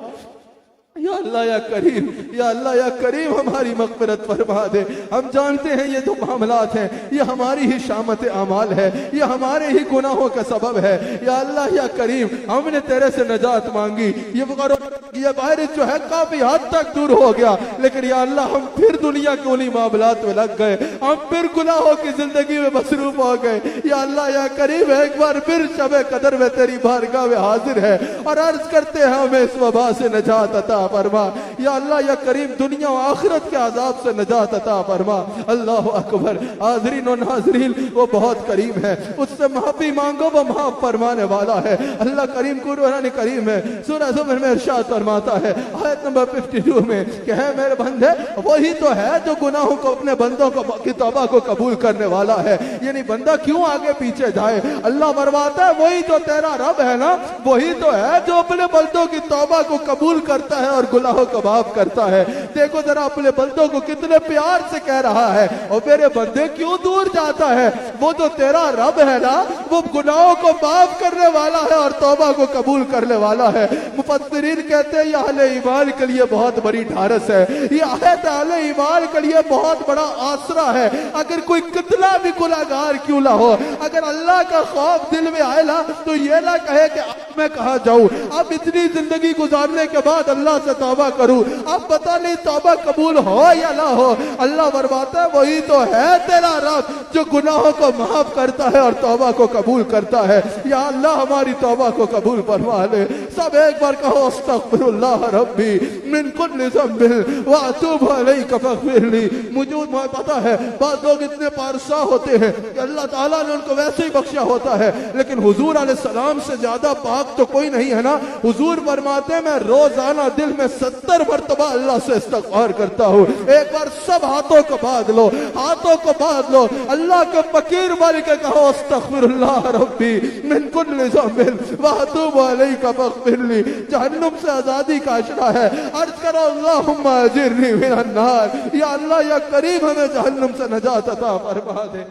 या अल्लाह या करीम, या अल्लाह या करीम हमारी मग़फ़िरत फरमा दे। हम जानते हैं ये जो मामलात हैं ये हमारी ही शामत आमाल है, ये हमारे ही गुनाहों का सबब है। या अल्लाह या करीम हमने तेरे से नजात मांगी, ये वायरस जो है काफी हद तक दूर हो गया लेकिन या अल्लाह हम फिर दुनिया के उन्हीं मामलात में लग गए, हम फिर गुनाहों की जिंदगी में मसरूफ हो गए। या अल्लाह या करीम एक बार फिर शब कदर में तेरी बारगाह में हाजिर है और अर्ज करते हैं हमें इस वबा से नजात अता फरमा। या अल्लाह या करीम दुनिया और आखिरत के अजाब से नजात अता फरमा। अल्लाह अकबर। हाज़रीन और नाज़रीन वो बहुत करीम है, उससे माफी मांगो वो माफ फरमाने वाला है। अल्लाह करीम कुरान करीम है सूरह ज़ुमर में इरशाद फरमाता है आयत नंबर 52 में कि है मेरे बंदे वही तो है जो गुनाहों को अपने बंदों की तौबा को कबूल करने वाला है। यानी बंदा क्यों आगे पीछे जाए, अल्लाह फरमाता है वही तो तेरा रब है ना, वही तो है जो अपने बंदों की तौबा को कबूल करता है और गुनाहों को माफ करता है। देखो जरा अपने बंदों को कितने प्यार से कह रहा है, और मेरे बंदे क्यों दूर जाता है, वो जो तेरा रब है ना, वो गुनाहों को माफ करने वाला है और तौबा को कबूल करने वाला है। मुफस्सिरीन कहते हैं ये अहले ईमान के लिए बहुत बड़ी ढारस है, ये अहले ईमान के लिए बहुत बड़ा आसरा है। अगर कोई कितना भी गुनाहगार क्यों ना हो, अगर अल्लाह का खौफ दिल में आए ना, तो ये ना कहे कि अब मैं कहाँ जाऊं, अब इतनी जिंदगी गुजारने के बाद अल्लाह से तौबा करूं, अब पता नहीं तौबा कबूल हो या ना हो। अल्लाह फरमाता है वही तो है तेरा रब जो गुनाहों को माफ करता है और तौबा को कबूल करता है। या अल्लाह हमारी तौबा को कबूल फरमा ले। सब एक बार कहो अस्तगफिरुल्लाह रब्बी मिन कुल्ली ज़ंबिन व अतूबु अलैका फग़फिरली। मुझे पता है बाद लोग इतने पारसा होते हैं कि अल्लाह ताला ने उनको वैसे ही बख्शा होता है, लेकिन हुजूर अलैहिस्सलाम से ज्यादा पाक तो कोई नहीं है ना। हुजूर फरमाते हैं मैं रोजाना दिल में 70 मरतबा अल्लाह से इस्तग़फ़ार करता हूँ। एक बार सब हाथों को बांध लो, हाथों को बांध लो, अल्लाह के फकीर बन के कहो अस्तग़फिरुल्लाह रब्बी मिन कुल्ली ज़ंबिन व अतूबु अलैका फग़फिरली। जहन्नुम से आजादी का अशरा है, अर्ज करो अल्लाहुम्मा अजिरनी मिनन नार, या अल्लाह या करीम हमें जहन्नुम से नजात अता फरमा दे।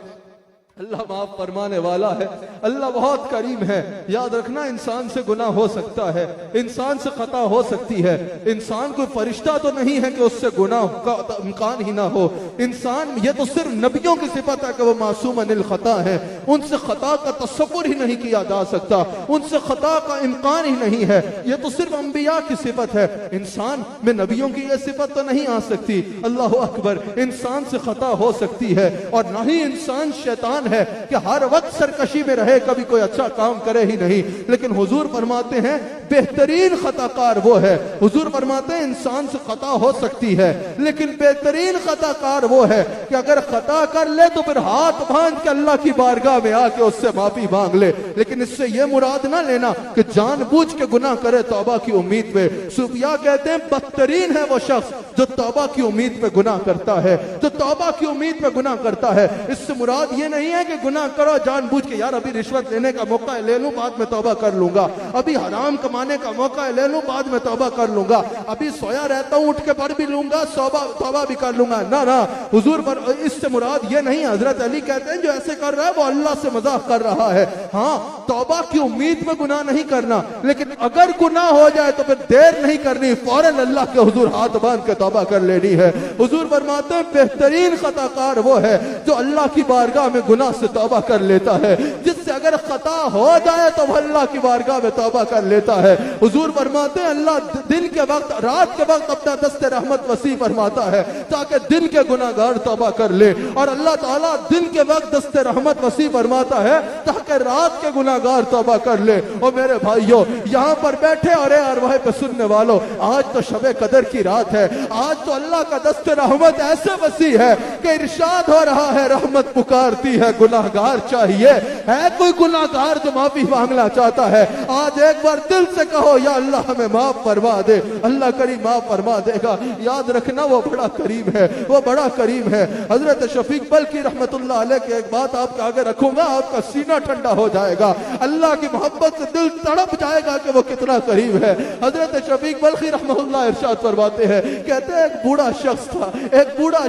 अल्लाह माफ फरमाने वाला है, अल्लाह बहुत करीम है। याद रखना इंसान से गुनाह हो सकता है, इंसान से खता हो सकती है, इंसान कोई फरिश्ता तो नहीं है कि उससे गुनाह का इम्कान ही ना हो। इंसान ये तो सिर्फ नबियों की सिफत है कि वो मासूम अनिल खता है, उनसे खता का तसव्वुर ही नहीं किया जा सकता, उनसे खता का इम्कान ही नहीं है। ये तो सिर्फ अंबिया की सिफत है, इंसान में नबियों की ये सिफत तो नहीं आ सकती। अल्लाह अकबर, इंसान से खता हो सकती है, और ना ही इंसान शैतान है कि हर वक्त सरकशी में रहे, कभी कोई अच्छा काम करे ही नहीं। लेकिन हुजूर फरमाते हैं बेहतरीन खताकार वो है। हुजूर फरमाते हैं इंसान से खता हो सकती है, लेकिन बेहतरीन खताकार वो है कि अगर खता कर ले तो फिर हाथ बांध के अल्लाह की बारगाह में आके उससे माफी मांग ले। लेकिन इससे यह मुराद ना लेना कि जानबूझ के गुनाह करे तौबा की उम्मीद में। सूफिया कहते हैं बदतरीन है वो शख्स जो तौबा की उम्मीद पे गुनाह करता है, जो तौबा की उम्मीद पे गुनाह करता है। इससे मुराद ये नहीं है कि गुनाह करो जानबूझ के, यार अभी रिश्वत लेने का मौका ले लूं बाद में तौबा कर लूंगा, अभी हराम कमाने का मौका ले लूं बाद में तौबा कर लूंगा, अभी सोया रहता हूं उठ के पढ़ भी लूंगा तौबा भी कर लूंगा। ना ना, हुजूर पर इससे मुराद ये नहीं। हजरत अली कहते हैं जो ऐसे कर रहा है वो अल्लाह से मजाक कर रहा है। हाँ, तौबा की उम्मीद में गुनाह नहीं करना, लेकिन अगर गुनाह हो जाए तो फिर देर नहीं करनी, फौरन अल्लाह के हुजूर हाथ बांध के तौबा कर लेनी है। हुजूर फरमाते हैं बेहतरीन खताकार वो है जो अल्लाह की बारगाह में गुनाह से तौबा कर लेता है, जिससे अगर खता हो जाए तो वह अल्लाह की बारगाह में तौबा कर लेता है। हुजूर फरमाते हैं अल्लाह दिन के वक्त रात के वक्त अपना दस्ते रहमत वसी फरमाता है ताकि दिन के गुनाहगार तौबा कर ले, और अल्लाह ताला दिन के वक्त दस्ते रहमत वसी फरमाता है ताकि रात के गुनाहगार तौबा कर ले। और मेरे भाइयों यहाँ पर बैठे और अरवाह पे सुनने वालों, आज तो शबे कदर की रात है, आज तो अल्लाह का दस्ते रहमत ऐसे वसी है कि इरशाद हो रहा है रहमत पुकारती है गुनाहगार चाहिए। है कोई गुनाहगार जो माफी मांगना चाहता है? आज एक बार दिल से कहो या अल्लाह हमें माफ फरमा दे, अल्लाह करीम माफ फरमा देगा। याद रखना वो बड़ा करीम है, वो बड़ा करीम है। हजरत शफीक बल्कि रहमतुल्लाह अलैह की एक बात आपके आगे रखूंगा, आपका सीना ठंडा हो जाएगा, अल्लाह की मोहब्बत से दिल तड़प जाएगा कि वो कितना करीब है। हजरत शफीक बल्कि रहमतुल्लाह इरशाद फरमाते हैं, कहते हैं एक बूढ़ा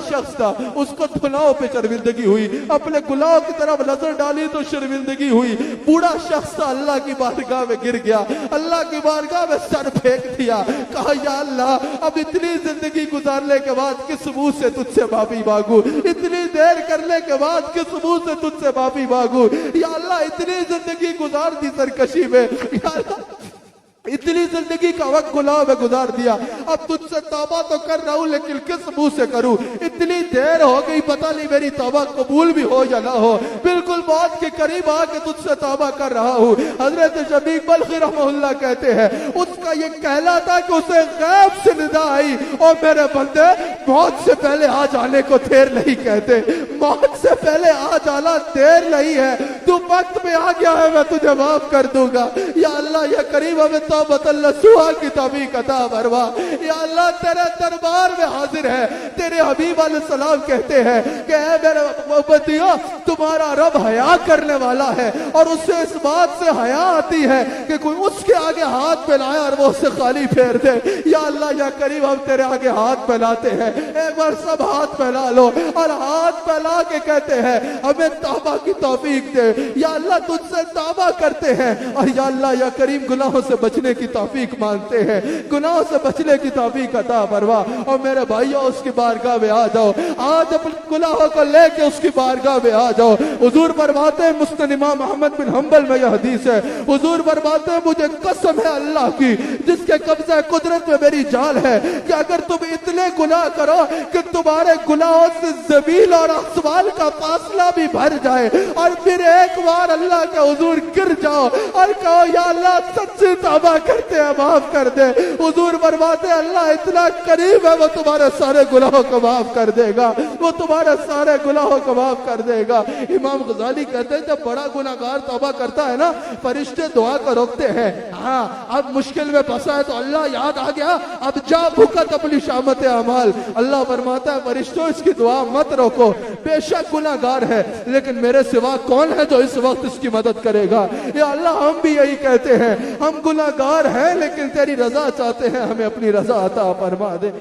शख्स था, उसको गुनाहों पे शर्मिंदगी हुई, अपने गुनाहों की तरफ नजर डाली तो शर्मिंदगी हुई। बूढ़ा शख्स था, अल्लाह की बारगाह में गिर गया, अल्लाह की बारगाह में सर फेंक दिया, कहा या अल्लाह अब इतनी जिंदगी गुजारने के बाद किस मुंह से तुझसे माफी मांगू, इतनी देर करने के बाद किस मुंह से तुझसे माफी मांगू। या अल्लाह इतनी जिंदगी गुजार दी सरकशी में, या अल्लाह इतनी जिंदगी का वक्त गुनाह में गुजार दिया, अब तुझसे तौबा तो कर रहा हूं लेकिन किस मुंह से करूं, इतनी देर हो गई पता नहीं मेरी तौबा कबूल भी हो या ना हो, बिल्कुल मौत के करीब आके तुझसे तौबा कर रहा हूं। हजरत शफीक बल्खी रहमतुल्लाह कहते हैं उसका ये कहना था कि उसे गैब से निदा आई, और मेरे बंदे मौत से पहले आ जाने को देर नहीं कहते, मौत से पहले आ जाना देर नहीं है। तू वक्त में आ गया है, मैं तुझे माफ कर दूंगा। या अल्लाह या करीम हमें तौबतन नसूहा की तौफीक अता फरमा। या अल्लाह तेरे दरबार में हाजिर है। तेरे हबीब अलैहिस्सलाम कहते हैं कि ऐ मेरे उम्मतियों, तुम्हारा रब हया करने वाला है और उससे इस बात से हया आती है कि कोई उसके आगे हाथ फैलाए और वो उसे खाली फेर दे। या अल्लाह या करीम हम तेरे आगे हाथ फैलाते हैं, एक बार सब हाथ फैला लो और हाथ फैला के कहते हैं हमें तौबा की तौफीक दे। या अल्लाह तुझसे तौबा करते हैं और या अल्लाह या करीम गुनाहों से बचने की तौफीक मांगते हैं, गुनाहों से बचने की तौफीक अता फरमा। और मेरे भाइयों उसकी बारगाह में आ जाओ, आज अपने गुनाहों को लेके उसकी बारगाह में आ जाओ। हुजूर फरमाते हैं, मुस्नद इमाम अहमद बिन हंबल में यह हदीस है, हुजूर फरमाते हैं मुझे कसम है अल्लाह की जिसके कब्जा कुदरत में मेरी जान है कि अगर तुम इतने गुनाह करो कि तुम्हारे गुनाहों से ज़मीन और आसमान का फासला भी भर जाए और फिर एक बार अल्लाह के हुजूर गिर जाओ और कहो या अल्लाह सच्ची तौबा करते हैं, माफ कर दे। हुजूर फरमाते हैं अल्लाह इतना करीब है, वो तुम्हारे सारे गुनाहों को माफ कर देगा, वो तुम्हारे सारे गुनाहों को माफ कर देगा। इमाम गजाली कहते हैं जब बड़ा गुनाहगार तौबा करता है ना, फरिश्ते दुआ को रोकते हैं। हाँ, अब मुश्किल में फंसा है तो अल्लाह याद आ गया, अब जा भुकत अपनी शामत अमाल। अल्लाह फरमाता है फरिश्तों इसकी दुआ मत रोको, बेशक गुनाहगार है लेकिन मेरे सिवा कौन है जो इस वक्त इसकी मदद करेगा। या अल्लाह हम भी यही कहते हैं, हम गुनाहगार हैं लेकिन तेरी रजा चाहते हैं, हमें अपनी रजा अता फरमा दे,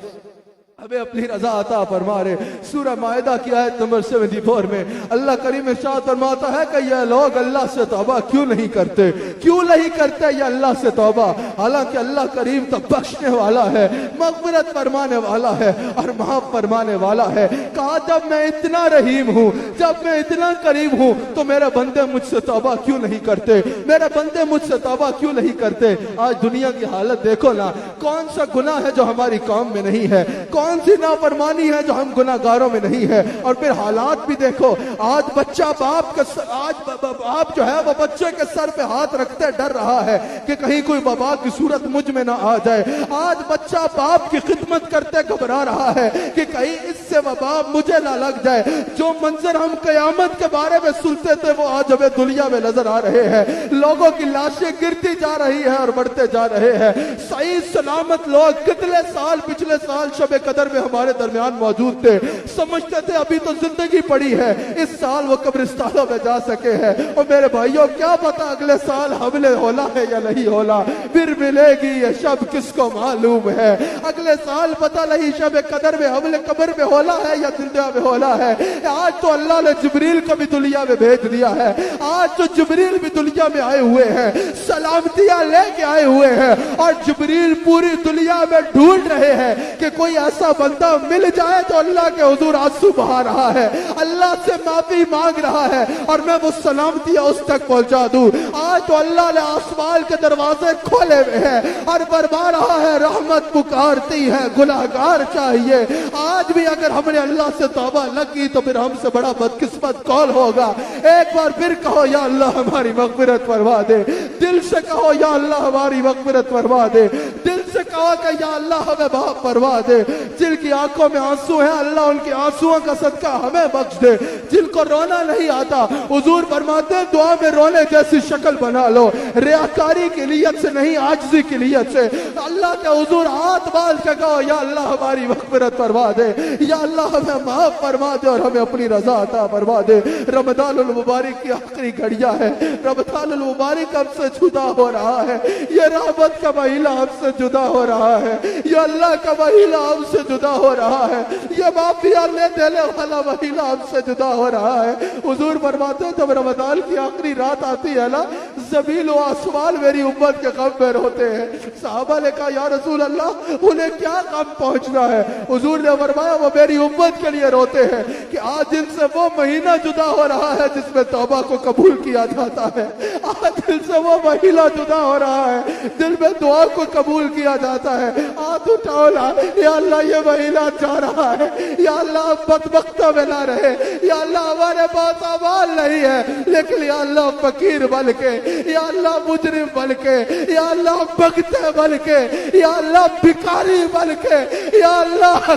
हमें अपनी रजा अता फरमा रहे। सूरह मायदा की आयत नंबर 74 में अल्लाह करीम इरशाद फरमाता है कि ये लोग अल्लाह से तौबा क्यों नहीं करते, क्यों नहीं करते ये अल्लाह से तौबा, हालांकि अल्लाह करीम तो बख्शने वाला है, मग़फ़िरत फरमाने वाला है और माफ फरमाने वाला है। कहा जब मैं इतना रहीम हूँ, जब मैं इतना करीम हूँ तो मेरे बंदे मुझसे तौबा क्यों नहीं करते, मेरे बंदे मुझसे तौबा क्यों नहीं करते। आज दुनिया की हालत देखो ना, कौन सा गुनाह है जो हमारी कौम में नहीं है, कौन सी नाफरमानी है जो हम गुनाहगारों में नहीं है। और फिर हालात भी देखो, आज बच्चा बाप जो है वो बच्चे के सर पे हाथ रखते डर रहा है कि कहीं कोई बाबा की सूरत मुझ में ना आ जाए। आज बच्चा बाप की खिदमत करते घबरा रहा है कि कहीं इससे बाबा मुझे ना लग जाए। जो मंजर हम कयामत के बारे में सुनते थे वो आज हमें दुनिया में नजर आ रहे हैं। लोगों की लाशें गिरती जा रही है और बढ़ते जा रहे हैं। सही सलामत लोग कितने साल पिछले साल शब कदर में हमारे दरमियान मौजूद थे, समझते थे अभी तो जिंदगी पड़ी है, इस साल वो कब्रिस्तानों में जा सके हैं। और मेरे भाइयों क्या पता अगले साल हमले होला है या नहीं होला, फिर मिलेगी ये शब किसको मालूम है। अगले साल पता नहीं शब कदर में हमले कब्र में होला है या दुनिया में होला है। आज तो अल्लाह ने जिब्रील को भी दुनिया में भेज दिया है, आज तो जिब्रील भी दुनिया में आए हुए हैं, सलामतियां लेके आए हुए हैं और जिब्रील पूरी दुनिया में ढूंढ रहे हैं कि कोई ऐसा बंदा मिल जाए तो अल्लाह के हुजूर आंसू बहा रहा है, अल्लाह से माफी मांग रहा है और मैं वो सलामतियां उस तक पहुंचा दूं। आज तो अल्लाह ने आसमान के दरवाजे खोले हुए हैं और फरमा रहा है रहमत पुकारती है गुनाहगार चाहिए। आज भी अगर हमने अल्लाह से तौबा न की तो फिर हमसे बड़ा बदकिस्मत कौन होगा। एक बार फिर कहो या अल्लाह हमारी मग़फ़िरत फरमा दे, दिल से कहो या अल्लाह हमारी मग़फ़िरत फरमा दे, दिल से कहो कि या अल्लाह हमें माफ फरमा दे। जिनकी आंखों में आंसू है अल्लाह उनके आंसुओं का सदका हमें बख्श दे। जिनको रोना नहीं आता हुजूर फरमाते हैं दुआ में रोने जैसी शक्ल बना लो, रियाकारी की नियत से नहीं आजिज़ी की नियत से। अल्लाह के हुजूर हाथ बांध के कहो या अल्लाह हमारी मग़फ़िरत फरमा दे, या अल्लाह हमें माफ फरमा दे और हमें अपनी रजा अता फरमा दे। रमज़ानुल मुबारक की आखिरी घड़ियां है, रमज़ानुल मुबारक हमसे जुदा हो रहा है, ये रहमत का महीना हमसे जुदा हो रहा है, ये अल्लाह का महीना हमसे जुदा हो रहा है, ये माफिया ले देने वाला महीना हमसे जुदा हो रहा है। हुजूर फरमाते हैं जब रमजान की आखिरी रात आती है ना, ज़मीन व आसमान मेरी उम्मत के गम में रोते हैं। सहाबा ने कहा या रसूल अल्लाह उन्हें क्या गम पहुंचना है। हुजूर ने फरमाया वो मेरी उम्मत के लिए रोते हैं कि आज इनसे वो महीना जुदा हो रहा है जिसमें तौबा को कबूल किया जाता है, आज दिल से वो महीना जुदा हो रहा है दिल में दुआ को कबूल किया जाता है। हाथ उठाओ ना, या अल्लाह ये महीना जा रहा है, या अल्लाह बदबख्तों में ना रहे, या अल्लाह हमारे पास अमाल नहीं है लेकिन या अल्लाह फकीर बन के, या अल्लाह मुजरिम बन के, या अल्लाह भगते बन के, या अल्लाह भिखारी बन के, या अल्लाह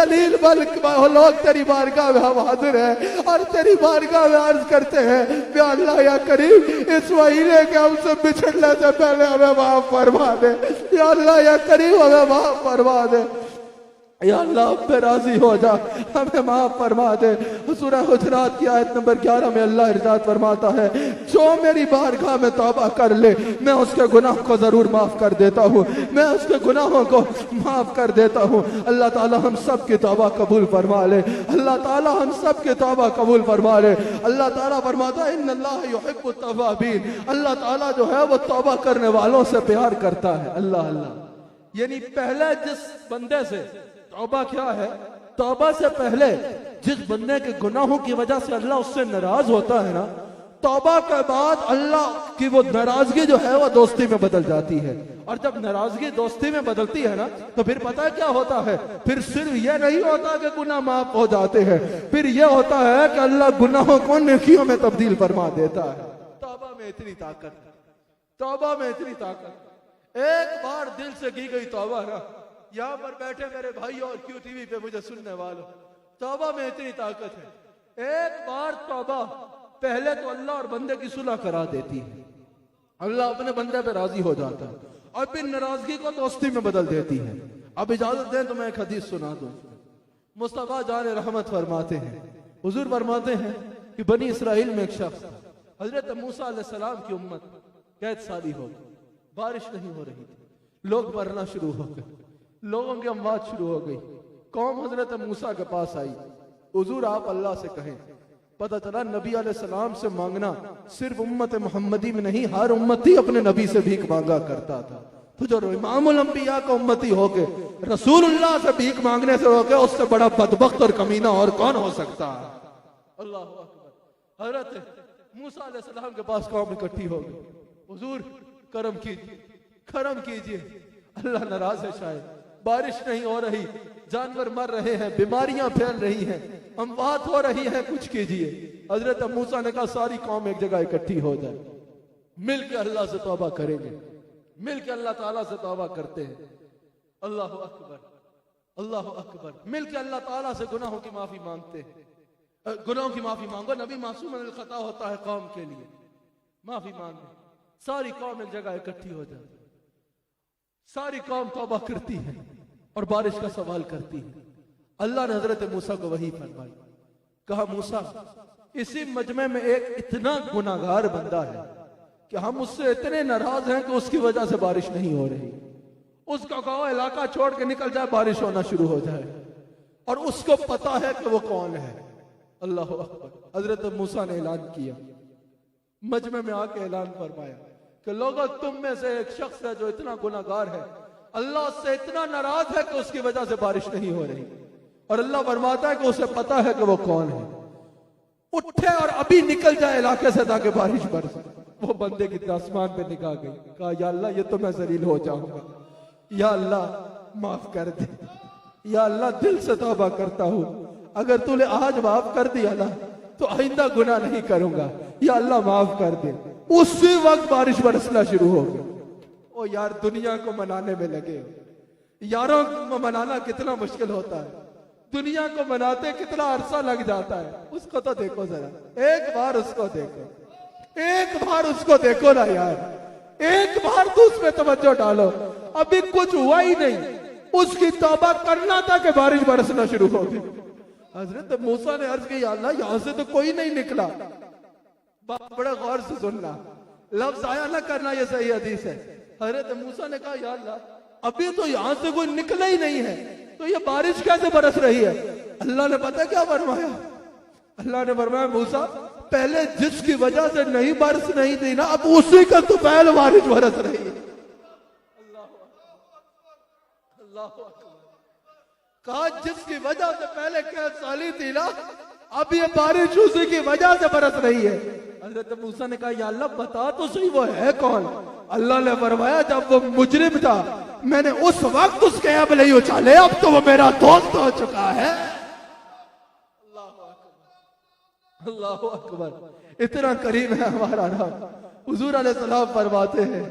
जलील बल्क लोग तेरी बारगाह में हम हाजिर हैं और तेरी बारगाह में अर्ज करते हैं या अल्लाह या करीम इस महीने के हमसे बिछड़ने से पहले हमें माफ फरमा दे। या अल्लाह या करीम हमें माफ फरमा दे। या अल्लाह पे राजी हो जा, हमें माफ फरमा दे। सूरह हुजरात की आयत नंबर 11 में अल्लाह इरशाद फरमाता है, जो मेरी बारगाह में तौबा कर ले मैं उसके गुनाह को जरूर माफ कर देता हूँ, मैं उसके गुनाहों को माफ कर देता हूँ। अल्लाह ताला हम सब की तौबा कबूल फरमा ले। अल्लाह ताला हम सब की तौबा कबूल फरमा ले। अल्लाह ताला फरमाता है इन्नल्लाह युहिब्बुत तव्वाबीन, अल्लाह ताला जो है वो तौबा करने वालों से प्यार करता है। अल्लाह अल्लाह यानी पहले जिस बंदे से तौबा क्या है, तौबा से पहले जिस बंदे के गुनाहों की वजह से अल्लाह उससे नाराज होता है ना, तौबा के बाद अल्लाह की वो नाराजगी जो है वो दोस्ती में बदल जाती है। और जब नाराजगी दोस्ती में बदलती है ना तो फिर पता है क्या होता है, फिर सिर्फ यह नहीं होता कि गुनाह माफ हो जाते हैं, फिर यह होता है कि अल्लाह गुनाहों को नेकियों में तब्दील फरमा देता है। तौबा में इतनी ताकत, तौबा में इतनी ताकत। एक बार दिल से की गई तौबा ना, यहाँ पर बैठे मेरे भाई और क्यू टीवी पे मुझे सुनने वालों, तौबा में इतनी ताकत है। एक बार तौबा पहले तो अल्लाह और बंदे की सुलह करा देती है, अल्लाह अपने बंदे पे राजी हो जाता है और फिर नाराजगी को दोस्ती में बदल देती है। अब इजाजत दें तो मैं एक हदीस सुना दूं। मुस्तफा जान रहमत फरमाते हैं, हुजूर फरमाते हैं कि बनी इसराइल में एक शख्स, हजरत मूसा अलैहिस्सलाम की उम्मत कैद साली हो गई, बारिश नहीं हो रही थी, लोग मरना शुरू हो गए, लोगों की अमवात शुरू हो गई। कौम हजरत मूसा के पास आई, हुजूर आप अल्लाह से कहें। पता चला नबी अलैहिस्सलाम से मांगना सिर्फ उम्मत मोहम्मदी में नहीं, हर उम्मती अपने नबी से भीख मांगा करता था। तो जो इमामुल अंबिया का उम्मती हो गए, रसूलुल्लाह से भीख मांगने से हो गए, उससे बड़ा बदबख्त और कमीना और कौन हो सकता है। अल्लाह अकबर। हजरत मूसा अलैहिस्सलाम के पास कौम इकट्ठी हो गई, हुजूर करम कीजिए, करम कीजिए, अल्लाह नाराज है, शायद बारिश नहीं हो रही, जानवर मर रहे हैं, बीमारियां फैल रही हैं, अमवात हो रही है, कुछ कीजिए। हजरत मूसा ने कहा सारी कौम एक जगह इकट्ठी हो जाए, मिल के अल्लाह से तौबा करेंगे, मिल के अल्लाह ताला से तौबा करते हैं। अल्लाह अकबर, अल्लाह अकबर। मिल के अल्लाह ताला से गुनाहों की माफी मांगते हैं। गुनाहों की माफी मांगो, नबी मासूम अनिल खता होता है कौम के लिए, माफी मांगो। सारी कौम एक जगह इकट्ठी हो जाए, सारी कौम तौबा करती है और बारिश का सवाल करती है। अल्लाह ने हजरत मूसा को वही फरमाई, कहा मूसा इसी मजमे में एक इतना गुनाहगार बंदा है कि हम उससे इतने नाराज हैं कि उसकी वजह से बारिश नहीं हो रही, उसका कहो इलाका छोड़ के निकल जाए, बारिश होना शुरू हो जाए, और उसको पता है कि वो कौन है। अल्लाह अकबर। हजरत मूसा ने ऐलान किया, मजमे में आके ऐलान फरमाया कि लोगों तुम में से एक शख्स है जो इतना गुनाहगार है, अल्लाह से इतना नाराज है कि उसकी वजह से बारिश नहीं हो रही, और अल्लाह फरमाता है कि उसे पता है कि वो कौन है, उठे और अभी निकल जाए इलाके से ताकि बारिश बरसे। वो बंदे की आसमान पे निगाह गई, कहा या अल्लाह ये तो मैं जलील हो जाऊंगा, या अल्लाह माफ कर दे, या अल्लाह दिल से तौबा करता हूं, अगर तूने आज माफ कर दिया ना तो आइंदा गुनाह नहीं करूंगा, या अल्लाह माफ कर दे। उसी वक्त बारिश बरसना शुरू हो गई। ओ यार दुनिया को मनाने में लगे हो, यारों को मनाना कितना मुश्किल होता है, दुनिया को मनाते कितना अरसा लग जाता है। उसको तो देखो जरा, एक बार उसको देखो, एक बार उसको देखो ना यार, एक बार तो उसमें तवज्जो डालो। अभी कुछ हुआ ही नहीं, उसकी तौबा करना था कि बारिश बरसना शुरू हो गई। हजरत मूसा ने अर्ज की, अल्लाह यहां से तो कोई नहीं निकला। बात बड़ा गौर से सुनना, लफ्ज आया ना करना, ये सही हदीस है। हजरत मूसा ने कहा या अल्लाह अभी तो यहां से कोई निकला ही नहीं है, तो ये बारिश कैसे बरस रही है। अल्लाह ने पता क्या फरमाया, अल्लाह ने फरमाया मूसा पहले जिसकी वजह से नहीं बरस नहीं थी ना, अब उसी का तो पहले बारिश बरस रही है। अल्लाह कहा जिसकी वजह से पहले कैद साली थी ना, अब ये बारिश उसी की वजह से बरस रही है। हजरत मूसा ने कहा या अल्लाह बता तो सही वो है कौन। अल्लाह ने फरमाया जब वो मुजरिम था मैंने उस वक्त उसके ऐब नहीं उछाले, अब तो वो मेरा दोस्त हो चुका है। अल्लाह अकबर। इतना करीब है हमारा रब। हुजूर अलैहिस्सलाम फरमाते हैं,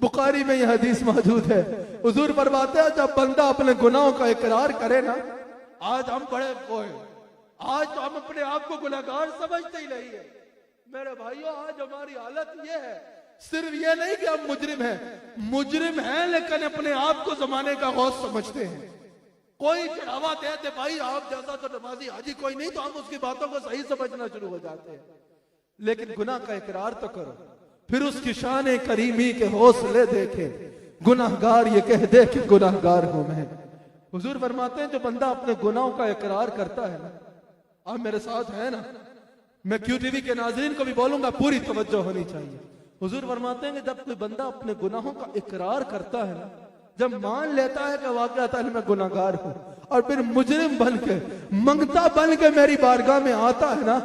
बुखारी में यह हदीस मौजूद है, हुजूर फरमाते हैं जब बंदा अपने गुनाहों का इकरार करे ना, आज हम बड़े वो हैं, आज तो हम अपने आप को गुनहगार समझते ही नहीं है। मेरे भाइयों, आज हमारी हालत ये है, सिर्फ ये नहीं कि हम मुजरिम हैं लेकिन अपने आप को जमाने का गौस समझते हैं। कोई चढ़ावा दे भाई आप जैसा तो नमाजी हाजी कोई नहीं, तो हम उसकी बातों को सही समझना शुरू हो जाते हैं। लेकिन गुनाह का इकरार तो करो, फिर उसकी शान करीमी के हौसले देखे। गुनाहगार ये कह दे कि गुनाहगार हूं मैं। हुजूर फरमाते हैं जो बंदा अपने गुनाहों का इकरार करता है ना, आप मेरे साथ है ना, मैं QTV के नाज़रीन को भी बोलूंगा, पूरी तवज्जो होनी चाहिए। हुजूर फरमाते हैं कि जब कोई बंदा अपने गुनाहों का इकरार करता है ना, जब मान लेता है कि वाकई मैं गुनाहगार हूं, और फिर मुजरिम बन के मंगता बन के मेरी बारगाह में आता है ना,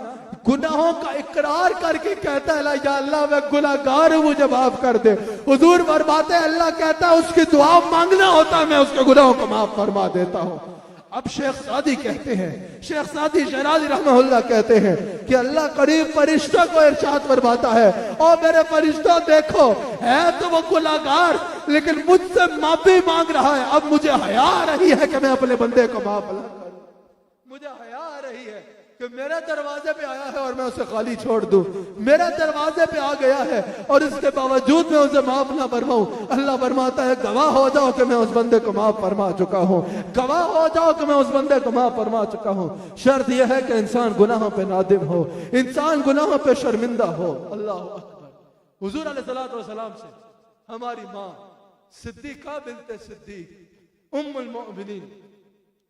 गुनाहों का इकरार करके कहता है या अल्लाह मैं गुनाहगार हूं, मुझे माफ कर दे। हुजूर फरमाते हैं अल्लाह कहता है उसकी दुआ मांगना होता है, मैं उसके गुनाहों को माफ फरमा देता हूं। अब शेख सादी कहते हैं, शेख सादी शराजी रहमहुल्लाह कहते हैं कि अल्लाह करीब फरिश्ता को इरशाद फरमाता है, और मेरे फरिश्ता देखो है तो वो गुनाहगार लेकिन मुझसे माफी मांग रहा है। अब मुझे हया आ रही है कि मैं अपने बंदे को माफ ना करूं, मुझे हया आ रही है कि मेरे दरवाजे पे आया है और मैं उसे खाली छोड़ दूं। मेरे दरवाजे पे आ गया है और इसके बावजूद मैं उसे माफ ना फरमाऊं। अल्लाह फरमाता है गवाह हो जाओ कि मैं उस बंदे को माफ फरमा चुका हूं, गवाह हो जाओ कि मैं उस बंदे को माफ फरमा चुका हूं। शर्त यह है कि इंसान गुनाहों पे नादिम हो, इंसान गुनाहों पे शर्मिंदा हो। अल्लाह अकबर। हुजूर अलैहिस्सलातु वस्सलाम से हमारी माँ सिद्दीका बिन्ते सिद्दीक उम्मुल मोमिनीन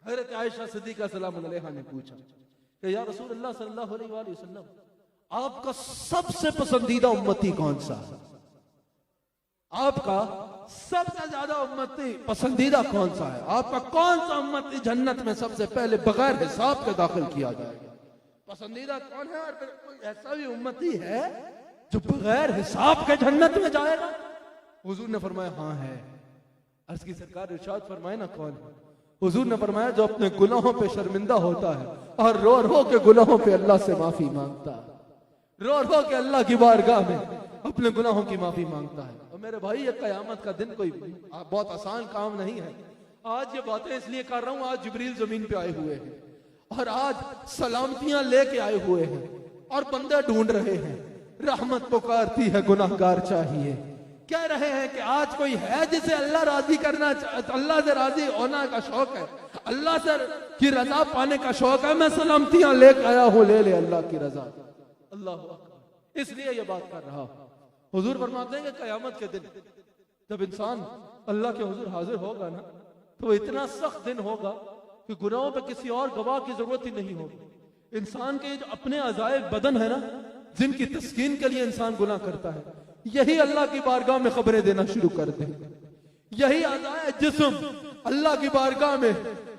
हज़रत आयशा सिद्दीका सलामुल्लाह अलैहा ने पूछा कि या रसूल अल्लाह सल्लल्लाहु अलैहि वसल्लम, आपका सबसे पसंदीदा उम्मती कौन सा है? आपका सबसे ज्यादा उम्मती पसंदीदा कौन सा है? आपका कौन सा उम्मती जन्नत में सबसे पहले बगैर हिसाब के दाखिल किया जाएगा? पसंदीदा कौन है? और फिर कोई ऐसा भी उम्मती है जो बगैर हिसाब के जन्नत में जाएगा? हुजूर ने फरमाया हाँ है। अर्ज़ की सरकार इरशाद फरमाए ना कौन है? हुजूर ने फरमाया जो अपने गुनाहों पे शर्मिंदा होता है और रो रो के गुनाहों पे अल्लाह से माफी मांगता है, रो रो के अल्लाह की बारगाह में अपने गुनाहों की माफी मांगता है। और मेरे भाई ये कयामत का दिन कोई बहुत आसान काम नहीं है। आज ये बातें इसलिए कर रहा हूं, आज जिब्रील जमीन पे आए हुए हैं और आज सलामतियां लेके आए हुए हैं और बंदे ढूंढ रहे हैं। रहमत पुकारती है, गुनाहगार चाहिए। कह रहे हैं कि आज कोई है जिसे अल्लाह राजी करना, अल्लाह से राजी होना का शौक है, अल्लाह से की रजा पाने का शौक है, मैं सलामतियां लेकर आया हूं, ले ले अल्लाह की रजा। अल्लाह अकबर। इसलिए ये बात कर रहा हूं। हुजूर फरमाते हैं कि कयामत के दिन जब इंसान अल्लाह के हुजूर हाजिर होगा ना, तो इतना सख्त दिन होगा कि गुनाहों पे किसी और गवाह की जरूरत ही नहीं होगी। इंसान के जो अपने अजाए बदन है ना, जिनकी तस्कीन के लिए इंसान गुनाह करता है, यही अल्लाह की बारगाह में खबरें देना शुरू कर दे। यही अज़ाए जिस्म अल्लाह की बारगाह में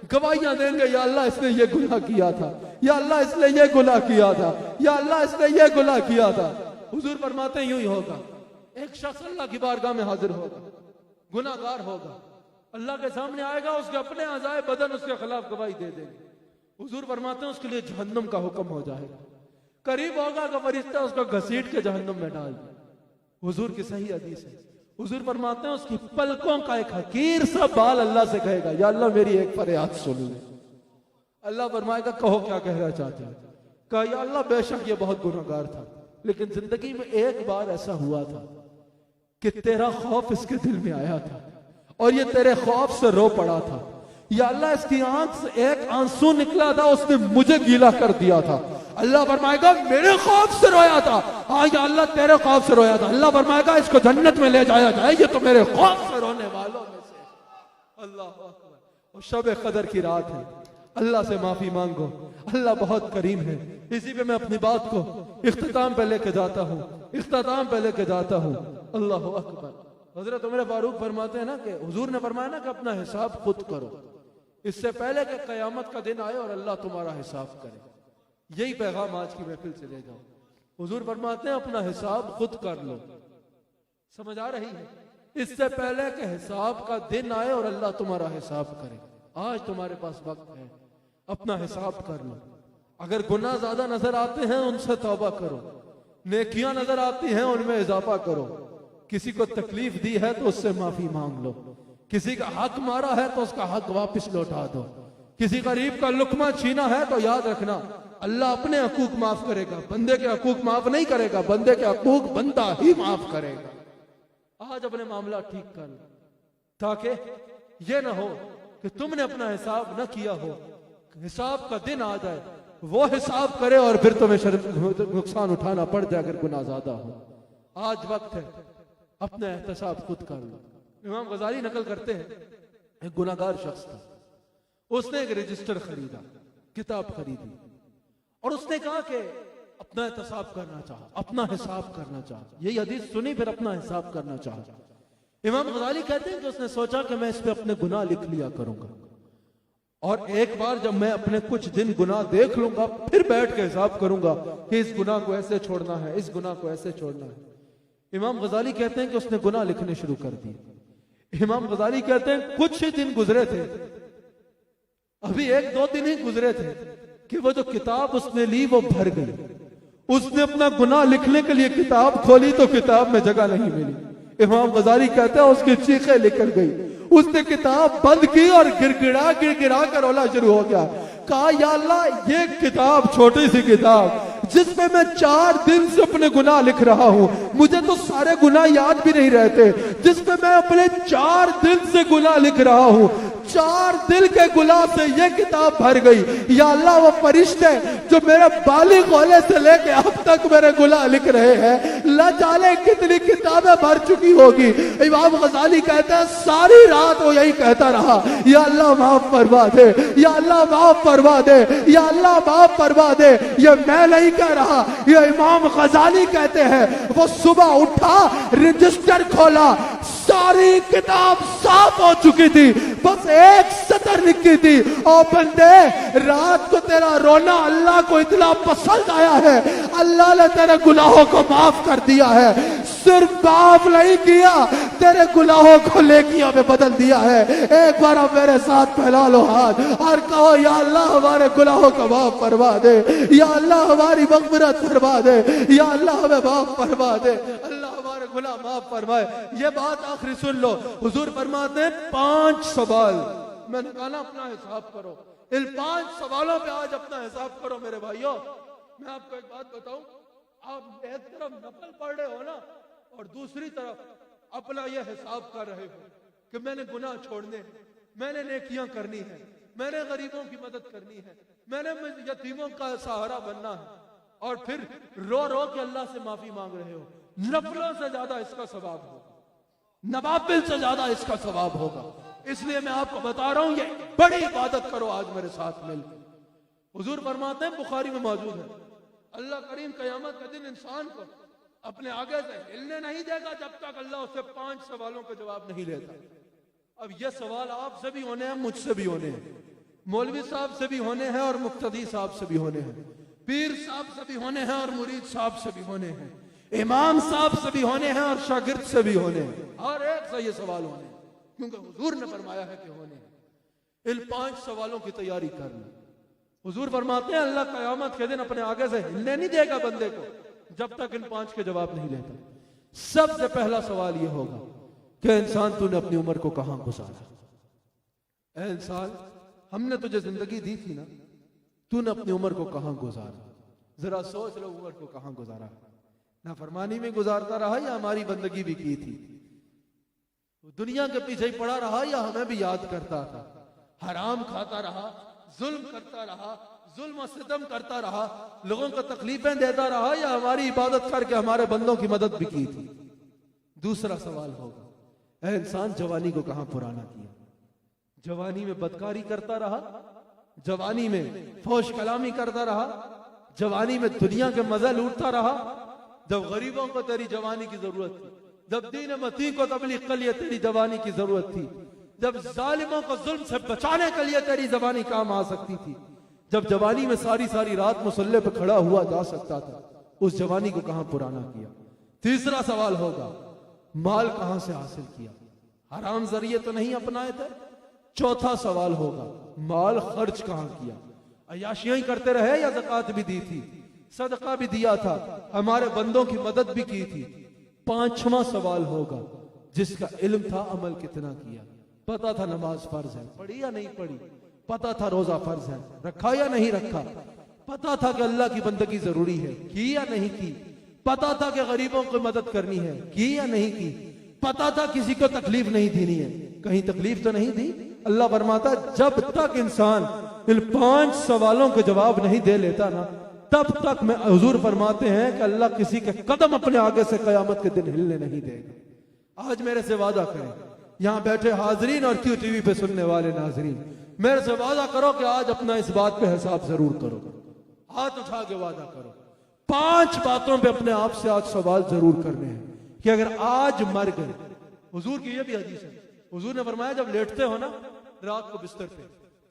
गवाहियां देंगे, या अल्लाह इसने ये गुनाह किया था, या अल्लाह इसने ये गुनाह किया था, या अल्लाह इसने ये गुनाह किया था। हुजूर फरमाते हैं यूं ही होगा। एक शख्स अल्लाह की बारगाह में हाजिर होगा, गुनाहगार होगा, अल्लाह के सामने आएगा, उसके अपने अज़ाए बदन उसके खिलाफ गवाही दे देंगे। हुजूर फरमाते हैं उसके लिए जहन्नुम का हुक्म हो जाएगा। करीब होगा कि फरिश्ता उसको घसीट के जहन्नुम में डाल दे। हुजूर की सही हदीस है। हुजूर फरमाते हैं उसकी पलकों का एक हकीर सा बाल अल्लाह से कहेगा या अल्लाह मेरी एक फरियाद सुन ले। अल्लाह फरमाएगा कहो क्या कहना चाहते हो? कहा या अल्लाह बेशक ये बहुत गुनहगार था, लेकिन जिंदगी में एक बार ऐसा हुआ था कि तेरा खौफ इसके दिल में आया था और ये तेरे खौफ से रो पड़ा था। या अल्लाह इसकी आंख से एक आंसू निकला था, उसने मुझे गीला कर दिया था। अल्लाह फरमाएगा मेरे खौफ से रोया था। हाँ या अल्लाह तेरे खौफ से रोया था। अल्लाह फरमाएगा इसको जन्नत में ले जाया जाए, ये तो मेरे खौफ से रोने वालों में से। अल्लाह अकबर। और शब कदर की रात है, अल्लाह से माफी मांगो, अल्लाह बहुत करीम है। इसी पे मैं अपनी बात को इख्तिताम पे लेके जाता हूँ, इख्तिताम पे लेके जाता हूँ। अल्लाह अकबर। हजरत उमर फारूक फरमाते हैं ना कि हुजूर ने फरमाया ना कि अपना हिसाब खुद करो, इससे पहले कि कयामत का दिन आए और अल्लाह तुम्हारा हिसाब करे। यही पैगाम आज की महफिल से ले जाओ। हुजूर फरमाते हैं अपना हिसाब खुद कर लो। समझ आ रही है? इससे पहले कि हिसाब का दिन आए और अल्लाह तुम्हारा हिसाब करे। आज तुम्हारे पास वक्त है, अपना हिसाब कर लो। अगर गुनाह ज्यादा नजर आते हैं उनसे तौबा करो, नेकियां नजर आती हैं उनमें इजाफा करो। किसी को तकलीफ दी है तो उससे माफी मांग लो, किसी का हक मारा है तो उसका हक वापस लौटा दो, किसी गरीब का लुकमा छीना है तो याद रखना अल्लाह अपने हकूक माफ करेगा, बंदे के हकूक माफ नहीं करेगा, बंदे के हकूक बंदा ही माफ करेगा। आज अपने मामला ठीक कर लो ताकि ये ना हो कि तुमने अपना हिसाब न किया हो, हिसाब का दिन आ जाए वो हिसाब करे और फिर तुम्हें नुकसान उठाना पड़ जाए अगर गुनाह ज्यादा हो। आज वक्त है अपना एहतसाब खुद कर लो। इमाम गजाली नकल करते हैं, एक गुनाहगार शख्स था, उसने एक रजिस्टर खरीदा, किताब खरीदी और उसने कहा कि अपना एहतसाब करना चाहा, अपना हिसाब करना चाहा। यही हदीस सुनी, फिर अपना हिसाब करना चाहा। इमाम गजाली कहते हैं कि उसने सोचा कि मैं इस पे अपने गुनाह लिख लिया करूंगा और एक बार जब मैं अपने कुछ दिन गुनाह देख लूंगा फिर बैठ के हिसाब करूंगा कि इस गुनाह को ऐसे छोड़ना है, इस गुनाह को ऐसे छोड़ना है। इमाम गजाली कहते हैं कि उसने गुनाह लिखने शुरू कर दिए। इमाम गजाली कहते हैं कुछ ही दिन गुजरे थे, अभी 1-2 दिन ही गुजरे थे कि वो जो किताब उसने ली वो भर गई। उसने अपना गुनाह लिखने के लिए किताब खोली तो किताब में जगह नहीं मिली। इमाम गजाली कहते हैं उसकी चीखें निकल गई। उसने किताब बंद की और गिड़गिड़ा गिड़गिड़ा कर रोना शुरू हो गया। कहा या अल्लाह ये किताब, छोटी सी किताब जिसमें मैं 4 दिन से अपने गुनाह लिख रहा हूं, मुझे तो सारे गुनाह याद भी नहीं रहते, जिसमें मैं अपने 4 दिन से गुनाह लिख रहा हूं, 4 दिन के गुनाह से ये किताब भर गई। या अल्लाह वो फरिश्ते जो मेरे बालिग होने से लेके अब तक मेरे गुनाह लिख रहे हैं, न जाने कितनी किताबें भर चुकी होगी। इमाम गजाली कहते हैं सारी रात वो यही कहता रहा, या अल्लाह माफ फरमा दे, या अल्लाह माफ फरमा दे, या अल्लाह माफ फरमा दे। ये मैं नहीं कह रहा, ये इमाम गजाली कहते हैं। वो सुबह उठा, रजिस्टर खोला, सारी किताब साफ हो चुकी थी, बस एक सतर लिखी थी। और बंदे रात को तेरा रोना अल्लाह को इतना पसंद आया है, अल्लाह ने तेरे गुनाहों को माफ कर दिया है। सिर्फ माफ नहीं किया, तेरे गुनाहों को लेकिया में बदल दिया है। एक बार आप मेरे साथ फैला लो हाथ और कहो या अल्लाह हमारे गुनाहों को माफ फरमा दे, या अल्लाह हमारी मग़फ़िरत फरमा दे, या अल्लाह हमें माफ फरमा दे, अल्लाह हमारे गुनाह माफ फरमाए। ये बात आखिरी सुन लो, हुजूर फरमाते हैं 5 सवाल, मैंने कहा ना अपना हिसाब करो, इन 5 सवालों पे आज अपना हिसाब करो मेरे भाइयों। मैं आपको एक बात बताऊं, आप एक तरफ नफल पढ़ रहे हो ना और दूसरी तरफ अपना यह हिसाब कर रहे हो कि मैंने गुनाह छोड़ने, मैंने नेकियां करनी है, मैंने गरीबों की मदद करनी है, मैंने यतीमों का सहारा बनना है, और फिर रो रो के अल्लाह से माफी मांग रहे हो। नफलों से ज्यादा इसका सवाब होगा, नवाफिल से ज्यादा इसका सवाब होगा। इसलिए मैं आपको बता रहा हूं ये बड़ी इबादत करो आज मेरे साथ मिलकर। हुजूर फरमाते हैं, बुखारी में मौजूद है, अल्लाह करीम क़यामत के दिन इंसान को अपने आगे से हिलने नहीं देगा जब तक अल्लाह उससे 5 सवालों का जवाब नहीं लेता। अब ये सवाल आपसे भी होने हैं, मुझसे भी होने हैं, मौलवी साहब से भी होने हैं और मुक्तदी साहब से भी होने हैं, पीर साहब से भी होने हैं और मुरीद साहब से भी होने हैं, इमाम साहब से भी होने हैं और शागिर्द से भी होने हैं। हर एक से ये सवाल होने हैं, क्योंकि हुजूर ने फरमाया है कि होने हैं। इन 5 सवालों की तैयारी कर लो। हुजूर फरमाते हैं अल्लाह क़यामत के दिन अपने आगे से हिलने नहीं देगा बंदे को जब तक इन 5 के जवाब नहीं लेता। सबसे पहला सवाल यह होगा कि इंसान तूने अपनी उम्र को कहां गुजारा। ऐ इंसान, हमने तुझे जिंदगी दी थी ना, तूने अपनी उम्र को कहां गुजारा। जरा सोच लो उम्र को कहां गुजारा। ना फरमानी में गुजारता रहा या हमारी बंदगी भी की थी, दुनिया के पीछे ही पड़ा रहा या हमें भी याद करता था, हराम खाता रहा, जुल्म करता रहा, जुल्म और सितम करता रहा, लोगों को तकलीफें देता रहा या हमारी इबादत करके हमारे बंदों की मदद भी की थी। दूसरा सवाल होगा, ऐ इंसान जवानी को कहां पुराना किया। जवानी में बदकारी करता रहा, जवानी में फौश कलामी करता रहा, जवानी में दुनिया के मजा लूटता रहा। जब गरीबों को तेरी जवानी की जरूरत थी, जब दीन मती को तबलीग के लिए तेरी जवानी की जरूरत थी, जब जालिमों को जुल्म से बचाने के लिए तेरी जवानी काम आ सकती थी, जब जवानी में सारी सारी रात मुसल्ले पे खड़ा हुआ जा सकता था, उस जवानी को कहां पुराना किया। तीसरा सवाल होगा, माल कहां से हासिल किया, हराम जरिए तो नहीं अपनाए थे। चौथा सवाल होगा, माल खर्च कहां किया, अय्याशियां ही करते रहे या ज़कात भी दी थी, सदका भी दिया था, हमारे बंदों की मदद भी की थी। पांचवा सवाल होगा, जिसका इल्म था अमल कितना किया, पता था नमाज फर्ज है, पढ़ी या नहीं पढ़ी, पता था रोजा फर्ज है, रखा या नहीं रखा। पता था कि अल्लाह की बंदगी जरूरी है, की या नहीं की। पता था कि गरीबों की मदद करनी है, की या नहीं की। पता था किसी को तकलीफ नहीं देनी है, कहीं तकलीफ तो नहीं दी। अल्लाह फरमाता जब तक इंसान इन 5 सवालों के जवाब नहीं दे लेता ना, तब तक मैं हुजूर फरमाते हैं कि अल्लाह किसी के कदम अपने आगे से कयामत के दिन हिलने नहीं देगा। आज मेरे से वादा करें, यहां बैठे हाजरीन और क्यू टीवी पे सुनने वाले नाजरीन, मेरे से वादा करो कि आज अपना इस बात पे हिसाब जरूर करो। हाथ उठा के वादा करो, 5 बातों पे अपने आप से आज सवाल जरूर करने हैं कि अगर आज मर गए। हुजूर की ये भी हदीस है, हुजूर ने फरमाया जब लेटते हो ना रात को बिस्तर पे,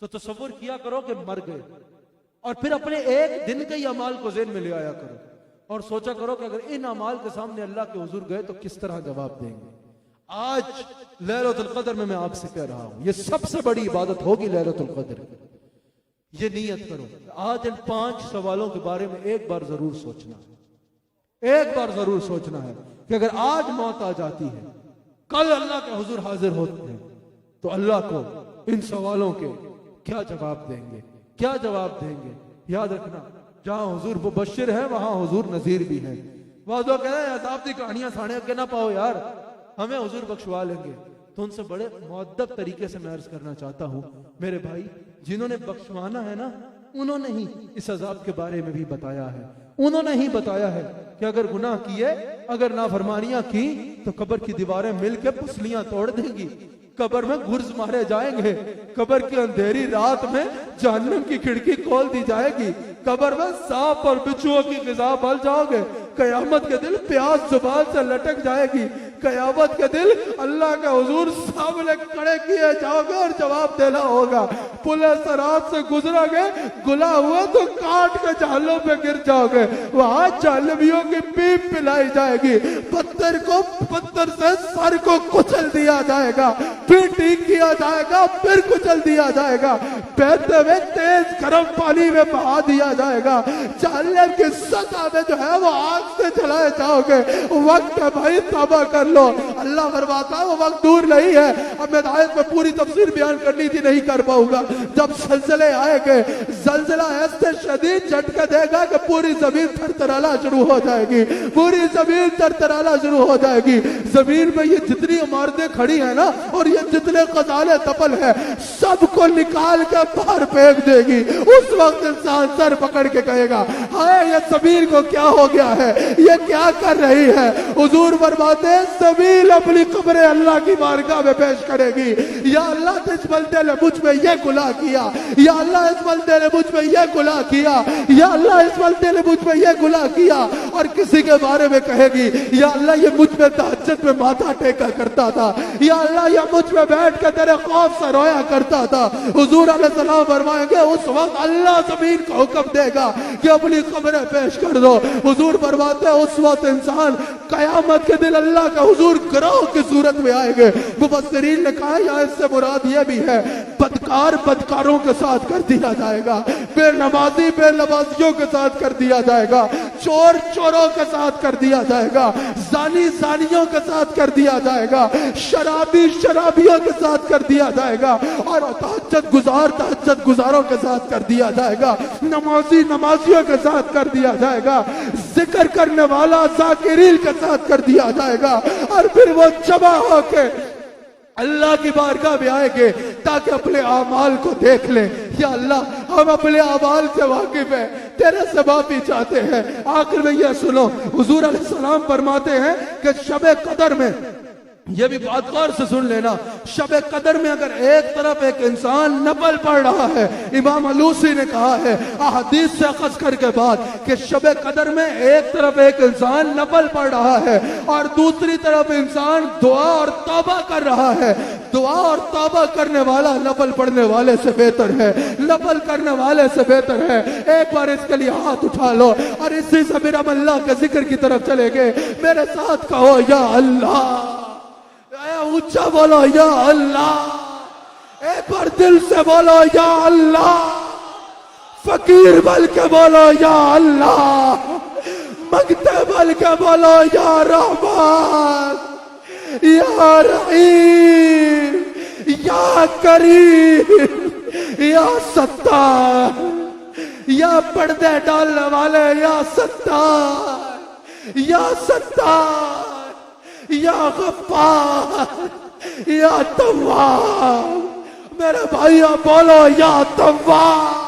तो तसव्वुर किया करो कि मर गए, और फिर अपने एक दिन के ही अमाल को ज़हन में ले आया करो और सोचा करो कि अगर इन अमाल के सामने अल्लाह के हुजूर गए तो किस तरह जवाब देंगे। आज लैलतुल क़द्र में मैं आपसे कह रहा हूं, ये सबसे बड़ी इबादत होगी लैलतुल क़द्र। ये नियत करो, आज इन 5 सवालों के बारे में एक बार जरूर सोचना है, एक बार जरूर सोचना है कि अगर आज मौत आ जाती है, कल अल्लाह के हुजूर हाजिर होते हैं, तो अल्लाह को इन सवालों के क्या जवाब देंगे, क्या जवाब देंगे। याद रखना, जहां हुजूर मुबश्शिर है वहां हुजूर नजीर भी है। वादो कह रहे हैं अजाब की कहानियां साने अगे ना पाओ यार, हमें हुजूर बख्शवा लेंगे। तो उनसे बड़े मुअद्दब तरीके से मैं अर्ज करना चाहता हूं, मेरे भाई जिन्होंने बख्शवाना है ना, उन्होंने ही इस अजाब के बारे में भी बताया है। उन्होंने ही बताया है कि अगर गुनाह किए, अगर नाफरमानियां की, तो कब्र की दीवारें मिलकर पसलियां तोड़ देंगी, कब्र में गुर्ज मारे जाएंगे, कब्र की अंधेरी रात में जहन्नम की खिड़की खोल दी जाएगी, कब्र में सांप और बिच्छुओं की ग़िज़ा बल जाओगे, कयामत के दिन प्यास जुबान से लटक जाएगी, कयामत के दिन अल्लाह का हुजूर सामने खड़े किए जाओगे और जवाब देना होगा। पुलिस सरात से गुजरोगे, गुला हुआ तो काट के जहन्नम पे गिर जाओगे, वहां जहन्नमियों की पीप पिलाई जाएगी, पत्थर को पत्थर से सर को कुचल दिया जाएगा, फिर ठीक किया जाएगा, फिर कुचल दिया जाएगा, बहते हुए तेज गर्म पानी में बहा दिया जाएगा, जहन्नम की सतह में जो है वो आग से जलाए जाओगे। वक्त है भाई, तौबा कर लो। अल्लाह फरमाता है वो वक्त दूर नहीं है। अब मैं आयत में पूरी तफसीर बयान करनी थी, नहीं कर पाऊंगा। जब ज़लज़ले आएंगे, ज़लज़ला ऐसे शदीद झटका देगा कि पूरी जमीन थरथराना शुरू हो जाएगी, पूरी जमीन थरथराना शुरू हो जाएगी। जमीन में ये जितनी इमारतें खड़ी है ना, और ये जितने खजाने तपल है, सबको निकाल के बाहर फेंक देगी। उस वक्त इंसान सर पकड़ के कहेगा, हाय ये जमीन को क्या हो गया है, ये क्या कर रही है। हुजूर फरमाते हैं ज़मीन अपनी कब्र अल्लाह की बारगाह में पेश करेगी, या अल्लाह इस बंदे ने मुझ में ये गुनाह किया, या अल्लाह इस बंदे ने मुझ में ये गुनाह किया, या अल्लाह इस बंदे ने मुझ में ये गुनाह किया। और किसी के बारे में कहेगी, या अल्लाह ये मुझ में तहज्जुद में माथा टेका करता था, या अल्लाह ये मुझ में बैठ कर तेरे खौफ से रोया करता था। हुजूर अलैहिस्सलाम फरमाएंगे उस वक्त अल्लाह जमीन को हुक्म देगा कि अपनी कब्रें पेश कर दो। हुजूर फरमाते हैं उस वक्त इंसान कयामत के दिन अल्लाह का हुजूर गिरोह की सूरत में आएंगे। मुफस्सिरीन ने कहा या इससे मुराद यह भी है, बदकार बदकारों के साथ कर दिया जाएगा, बेनमाजी बेनमाजियों के साथ कर दिया जाएगा, चोर चोरों के साथ कर दिया जाएगा, जानी जानियों के साथ कर दिया जाएगा, शराबी शराबियों के साथ कर दिया जाएगा, और तहज्जुद गुजारों के साथ कर दिया जाएगा, नमाजी नमाजियों के साथ कर दिया जाएगा, जिक्र करने वाला जाकिरीन के साथ कर दिया जाएगा। और फिर वो जमा होके अल्लाह की बारगाह में आएंगे ताकि अपने आमाल को देख लें। या अल्लाह हम अपने आमाल से वाकिफ है, तेरे से माफी चाहते हैं। आखिर में यह सुनो, हुजूर अलैहिस्सलाम फरमाते हैं कि शब कदर में, ये भी बात गौर से सुन लेना, शब कदर में अगर एक तरफ एक इंसान नफल पढ़ रहा है, इमाम अलूसी ने कहा है अहदीस से अखज़ करके बाद कि शब कदर में एक तरफ एक इंसान नफल पढ़ रहा है और दूसरी तरफ इंसान दुआ और तौबा कर रहा है। दुआ और तौबा करने वाला नफल पढ़ने वाले से बेहतर है, नफल करने वाले से बेहतर है। एक बार इसके लिए हाथ उठा लो और इसी से मेरा अल्लाह के जिक्र की तरफ चले गए। मेरे साथ कहो या अल्लाह, ऊंचा बोलो या अल्लाह, एक बार दिल से बोलो या अल्लाह, फकीर बल के बोलो या अल्लाह, मंगते बल के बोलो या रहमान, या रहीम, या करीम, या सत्तार, या पर्दे डालने वाले, या सत्तार, या सत्तार, या गफ्फार, या तव्वाब। मेरे भाइयों बोलो या तव्वाब,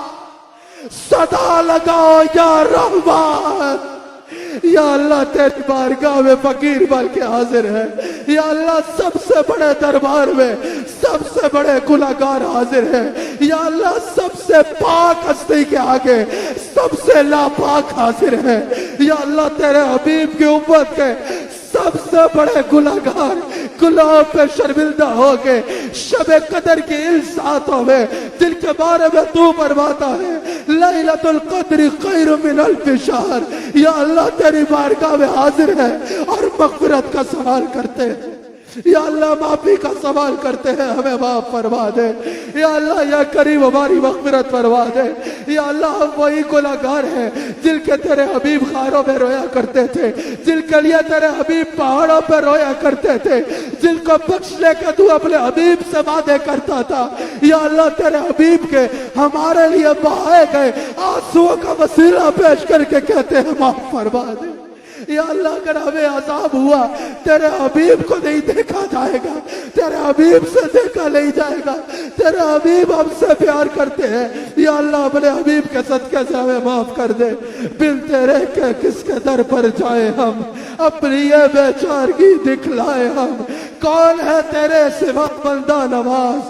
सदा लगाओ या रहमान। या अल्लाह तेरी बारगाह में फकीर बन के हाजिर है। या अल्लाह सबसे बड़े दरबार में सबसे बड़े गुनाहगार हाजिर है। या अल्लाह सबसे पाक हस्ती के आगे सबसे नापाक हाजिर है। या अल्लाह तेरे हबीब की उम्मत के सबसे बड़े गुनाहगार गुनाह पे शर्मिंदा हो के शबे कदर की इन सातों में जिनके बारे में तू फरमाता है लैलतुल क़द्र खैर मिन अल्फ शहर। या अल्लाह तेरी बारगाह में हाजिर है और मग़फ़िरत का सवाल करते हैं। या अल्लाह माफी का सवाल करते हैं, हमें माफ फरमा दे। या अल्लाह या करीम हमारी मग़फ़िरत फरमा दे। या अल्लाह हम वही गुनाहगार हैं जिनके तेरे हबीब खारों में रोया करते थे, जिनके लिए तेरे हबीब पहाड़ों पर रोया करते थे, जिनको बख्शने के तू अपने हबीब से वादे करता था। या अल्लाह तेरे हबीब के हमारे लिए बहाए गए आंसुओं का वसीला पेश करके कहते हैं माफ फरमा दे। या अल्लाह अगर हमें अज़ाब हुआ तेरे हबीब को नहीं देखा जाएगा, तेरे हबीब से देखा नहीं जाएगा। तेरे हबीब हमसे प्यार करते हैं। या अल्लाह अपने हबीब के सदक़े से हमें माफ कर दे। बिन तेरे के किसके दर पर जाए हम, अपनी ये बेचारगी दिखलाए हम। कौन है तेरे सिवा बंदा नवाज,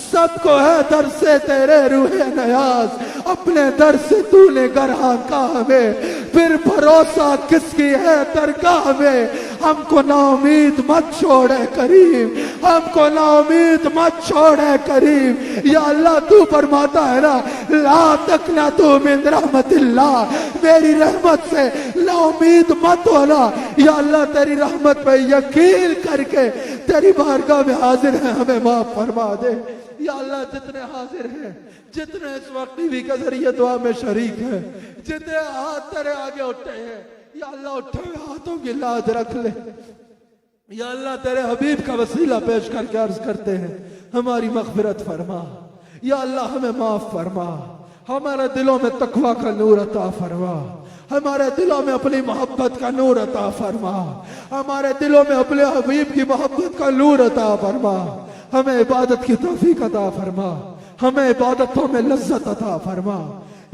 सबको है दर से तेरे रूहे नयाज। अपने दर से तूने गरहा का हमें, फिर भरोसा किसकी है दरगाह में। हमको नाउमीद मत छोड़े करीम, हमको नाउमीद मत छोड़े करीम। या अल्लाह तू फरमाता है ना ला तकना तू मिन रहमतिल्लाह, मेरी रहमत से नाउमीद मत होना। या अल्लाह तेरी रहमत पे यकीन करके तेरी बारगाह में हाजिर है, हमें माफ फरमा दे। या अल्लाह जितने हाजिर हैं, जितने इस वक्त टीवी के जरिए दुआ में शरीक है, जितने हाथ तेरे आगे उठे हैं, या अल्लाह उठे हुए हाथों की लाज रख ले। या अल्लाह तेरे हबीब का वसीला पेश करके अर्ज करते हैं हमारी मग़फ़िरत फरमा। या अल्लाह हमें माफ फरमा, हमारे दिलों में तक़वा का नूर अता फरमा, हमारे दिलों में अपनी मोहब्बत का नूर अता फरमा, हमारे दिलों में अपने हबीब की मोहब्बत का नूर अता फरमा। हमें इबादत की तौफीक अता फरमा, हमें इबादतों में लज्जत अता फरमा।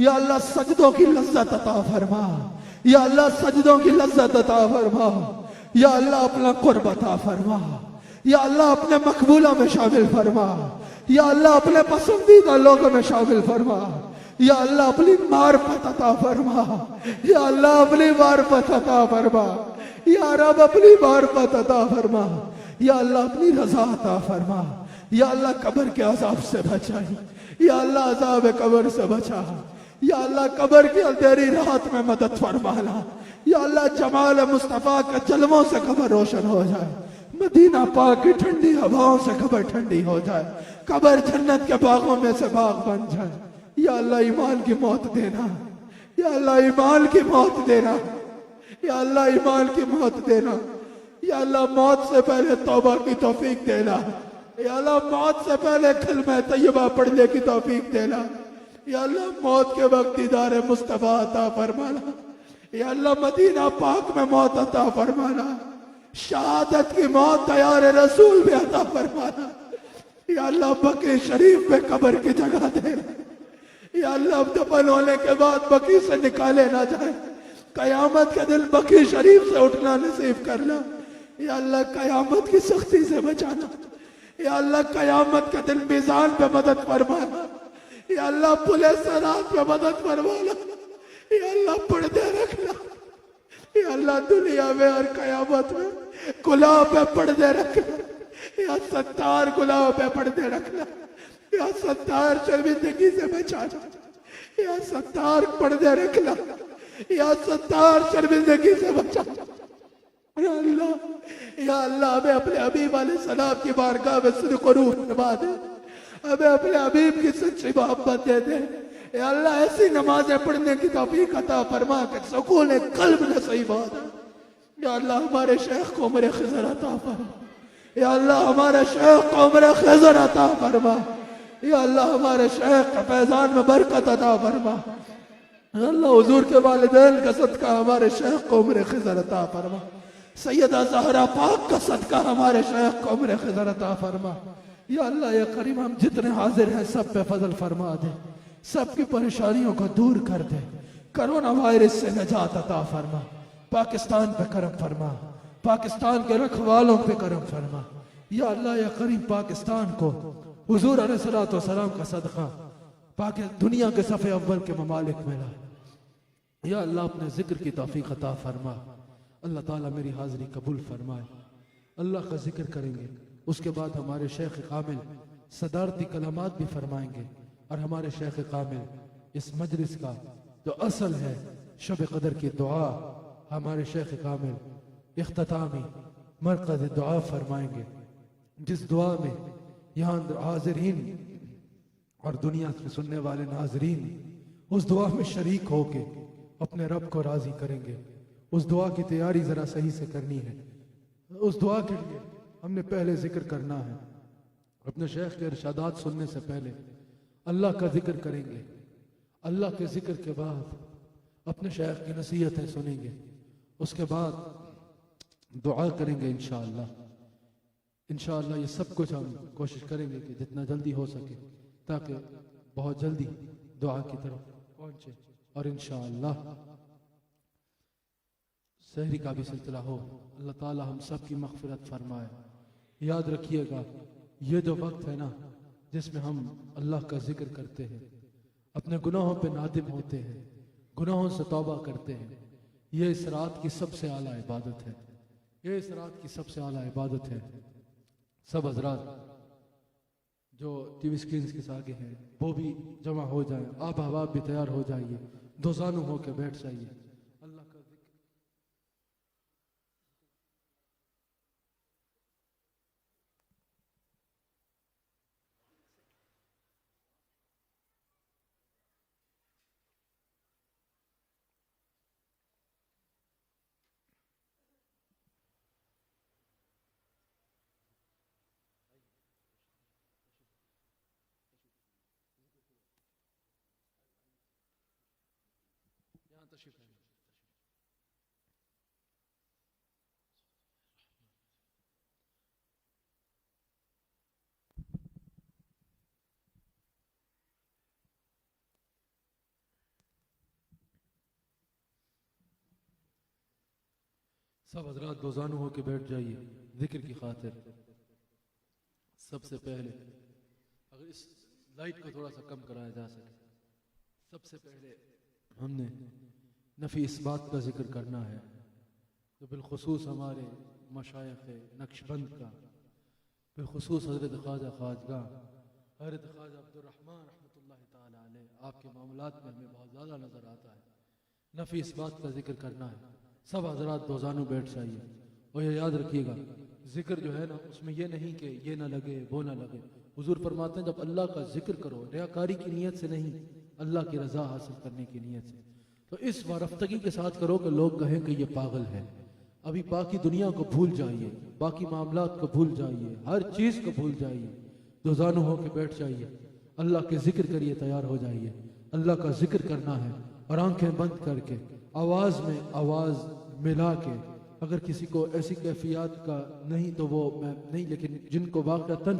या अल्लाह सजदों की लज्जत अता फरमा, या अल्लाह सजदों की लज्जत अता फरमा। या अल्लाह अपना कुर्ब अता फरमा, या अल्लाह अपने मकबूलों में शामिल फरमा। या अल्लाह अपने पसंदीदा लोगों में शामिल फरमा। या अल्लाह अपनी मार्फत अता फरमा, या अल्लाह अपनी मार्फत अता फरमा। या रब अपनी मार्फत अता फरमा। या अल्लाह अपनी रजा अता फरमा। या अल्लाह कब्र के अजाब से बचाई, या अल्लाह अजाब कब्र से बचा। या अल्लाह कब्र की अंधेरी रात में मदद फरमाना। या अल्लाह जमाल मुस्तफा के जलवों से कब्र रोशन हो जाए, मदीना पाक की ठंडी हवाओं से कब्र ठंडी हो जाए, कब्र जन्नत के बागों में से बाग बन जाए। या अल्लाह ईमान की मौत देना, या अल्लाह ईमान की मौत देना, या अल्लाह ईमान की मौत देना। या अल्लाह मौत से पहले तौबा की तौफीक देना। या अल्लाह मौत से पहले कलमा तैयबा पढ़ने की तौफीक देना। या अल्लाह मौत के वक्त दीदार मुस्तफा अता फरमाना। या अल्लाह मदीना पाक में मौत अता फरमाना, शहादत की मौत तैयार रसूल में अता फरमाना। या अल्लाह बकी शरीफ में कब्र की जगह देना। या अल्लाह दफन होने के बाद बकी से निकाले ना जाए, कयामत के दिन बकी शरीफ से उठना नसीब करना। या अल्लाह कयामत की सख्ती से बचाना। या अल्लाह कयामत के दिन मीज़ान पे मदद फरमाना। या अल्लाह पुलिस सरात पे मदद फरमाना। या अल्लाह पर्दे रखना। या अल्लाह दुनिया में और कयामत में गुलाब पे पर्दे रखना। या सत्तार गुलाब पे पर्दे रखना। या सत्तार शर्मिंदगी से बचाना। या सत्तार पर्दे रखना। या सत्तार शर्मिंदगी से बचाना। या अल्लाह, या अल्लाह हमें अपने हबीब अलैहिस्सलाम की बारगाह में सिद्क़ और रूह फरमा दे, हमें अपने हबीब की सच्ची मोहब्बत दे दे। या अल्लाह ऐसी नमाजें पढ़ने की तौफीक अता फरमा के सुकून कल्ब नसीब हो जाए। या अल्लाह हमारे शेख को उम्र खिज़र अता फरमा। या अल्लाह हमारे शेख को उम्र खिज़र अता फरमा। या अल्लाह हमारे शेख के फैजान में बरकत अता फरमा। या अल्लाह हुजूर के वालिदैन का सदका हमारे शेख को उम्र खिज़र अता फरमा। सैयदा ज़हरा पाक का सदका हमारे शेख को उम्र खिज़र अता फरमा। या अल्लाह या करीम हम जितने हाजिर हैं सब पे फजल फरमा दे, सबकी परेशानियों को दूर कर दे, कोरोना वायरस से नजात अता फरमा। पाकिस्तान पे करम फरमा, पाकिस्तान के रखवालों पे करम फरमा। या अल्लाह या करीम पाकिस्तान को हुजूर अलैहिस्सलातु वस्सलाम का सदका दुनिया के सफ़े अव्वल के ममालिक में ला। या अल्लाह अपने जिक्र की तौफीक अता फरमा। अल्लाह ताला मेरी हाजिरी कबूल फरमाए। अल्लाह का जिक्र करेंगे, उसके बाद हमारे शेख कामिल सदारती कलामात भी फरमाएंगे और हमारे शेख कामिल इस मजलिस का जो असल है शब कदर की दुआ, हमारे शेख कामिल इख्तितामी मरकज़ दुआ फरमाएंगे, जिस दुआ में यहाँ हाज़रीन और दुनिया से सुनने वाले नाजरीन उस दुआ में शरीक होके अपने रब को राजी करेंगे। उस दुआ की तैयारी जरा सही से करनी है। उस दुआ के लिए हमने पहले जिक्र करना है। अपने शेख के इरशादात सुनने से पहले अल्लाह का जिक्र करेंगे। अल्लाह के जिक्र के बाद अपने शेख की नसीहतें सुनेंगे। उसके बाद दुआ करेंगे इंशाअल्लाह। इंशाअल्लाह ये सब कुछ हम कोशिश करेंगे कि जितना जल्दी हो सके, ताकि बहुत जल्दी दुआ की तरफ पहुंचे और इंशाअल्लाह सहरी का भी सिलसिला हो। अल्लाह ताला हम सब की मग़फ़िरत फरमाए। याद रखिएगा, ये जो वक्त है ना जिसमें हम अल्लाह का जिक्र करते हैं, अपने गुनाहों पे नादिम होते हैं, गुनाहों से तौबा करते हैं, ये इस रात की सबसे आला इबादत है। ये इस रात की सबसे आला इबादत है। सब हजरात जो टीवी स्क्रीन के आगे हैं वो भी जमा हो जाए, आप अहबाब भी तैयार हो जाइए, दोजानू होकर बैठ जाइए। अल्लाह का जिक्र तशरीफ लाइए। सब हजरात दोजानू होके बैठ जाइए जिक्र की खातिर। सबसे पहले अगर इस लाइट को थोड़ा सा कम कराया जा सके, सबसे पहले हमने नफ़ी इस बात का जिक्र करना है तो बिलखुसूस हमारे मशाइख नक्शबंद का, बिलखुसूस हज़रत ख्वाजा ख्वाजगा हज़रत ख्वाजा अब्दुर्रहमान रहमतुल्लाह ताला अलैह, आपके मामलात में हमें बहुत ज़्यादा नज़र आता है। नफ़ी इस बात का जिक्र करना है। सब हजरात दोजानू बैठ जाइए और ये याद रखिएगा, जिक्र जो है ना उसमें ये नहीं कि ये ना लगे वो ना लगे। हुजूर फरमाते हैं जब अल्लाह का जिक्र करो रियाकारी की नीयत से नहीं, अल्लाह की रजा हासिल करने की नीयत से, तो इस वारफ्तगी के साथ करो कि लोग कहें कि ये पागल है। अभी बाकी दुनिया को भूल जाइए, बाकी मामलात को भूल जाइए, हर चीज़ को भूल जाइए, दोजानू होकर बैठ जाइए, अल्लाह के जिक्र करिए, तैयार हो जाइए। अल्लाह का जिक्र करना है और आंखें बंद करके आवाज़ में आवाज़ मिला के। अगर किसी को ऐसी कैफियत का नहीं तो वो मैं नहीं, लेकिन जिनको वाक़तन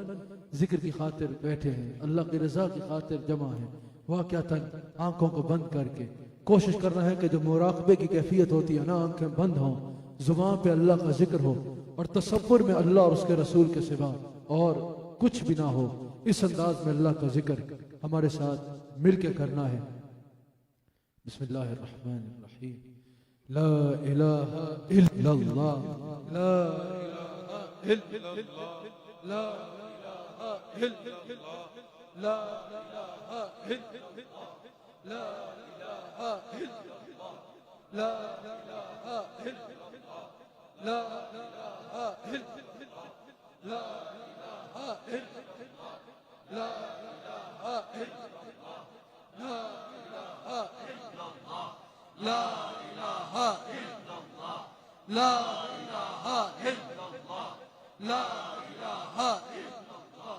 जिक्र की खातिर बैठे हैं, अल्लाह की रज़ा की खातिर जमा है, वाक़तन आंखों को बंद करके कोशिश करना है कि जो मुराक़बे की कैफियत होती है ना, आंखें बंद हों, ज़ुबान पे अल्लाह का जिक्र हो और तसव्वुर में अल्लाह और उसके रसूल के सिवा और कुछ भी ना हो। इस अंदाज में अल्लाह का जिक्र हमारे साथ मिल के करना है। बिस्मिल्लाहिर्रहमानिर्रहीम। ला इलाहा इल्लल्लाह, ला इलाहा इल्लल्लाह, ला इलाहा इल्लल्लाह, ला इलाहा इल्लल्लाह, ला इलाहा इल्लल्लाह, ला इलाहा इल्लल्लाह, ला इलाहा इल्लल्लाह, ला इलाहा इल्लल्लाह, ला इलाहा इल्लल्लाह, ला इलाहा इल्लल्लाह, ला इलाहा इल्लल्लाह, ला इलाहा इल्लल्लाह, ला इलाहा इल्लल्लाह,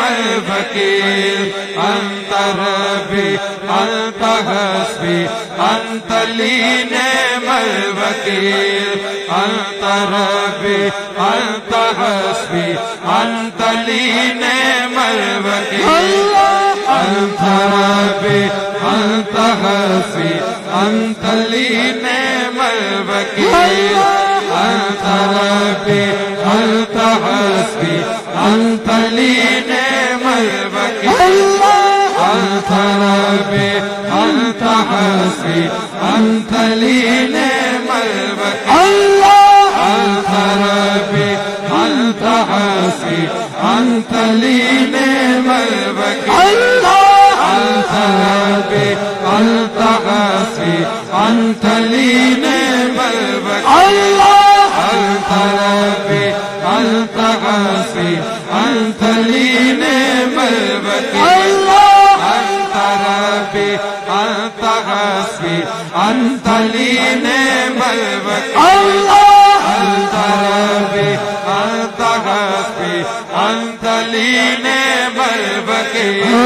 मल वकील अंत रबी अंत हस्बी अंत ली नेमल वकील अंत रबी अंत हस्बी अंत ली नेमल वकील अंत रबी अंत हस्बी अंत ली नेमल वकील अंत रबी अंत हस्बी अंत ली नेमल वकील अंत रबी अंत हस्बी अंत ली नेमल वकील अंत रबी अंत हस्बी अंत ली नेमल वकील अंत रबी अंत हस्बी अंत ली नेमल वकील अंत रबी अंत हस्बी अंत ली नेमल वकील अंत रबी अंत हस्बी अंत ली नेमल वकील अंत रबी अंत हस्बी अंत ली नेमल वकील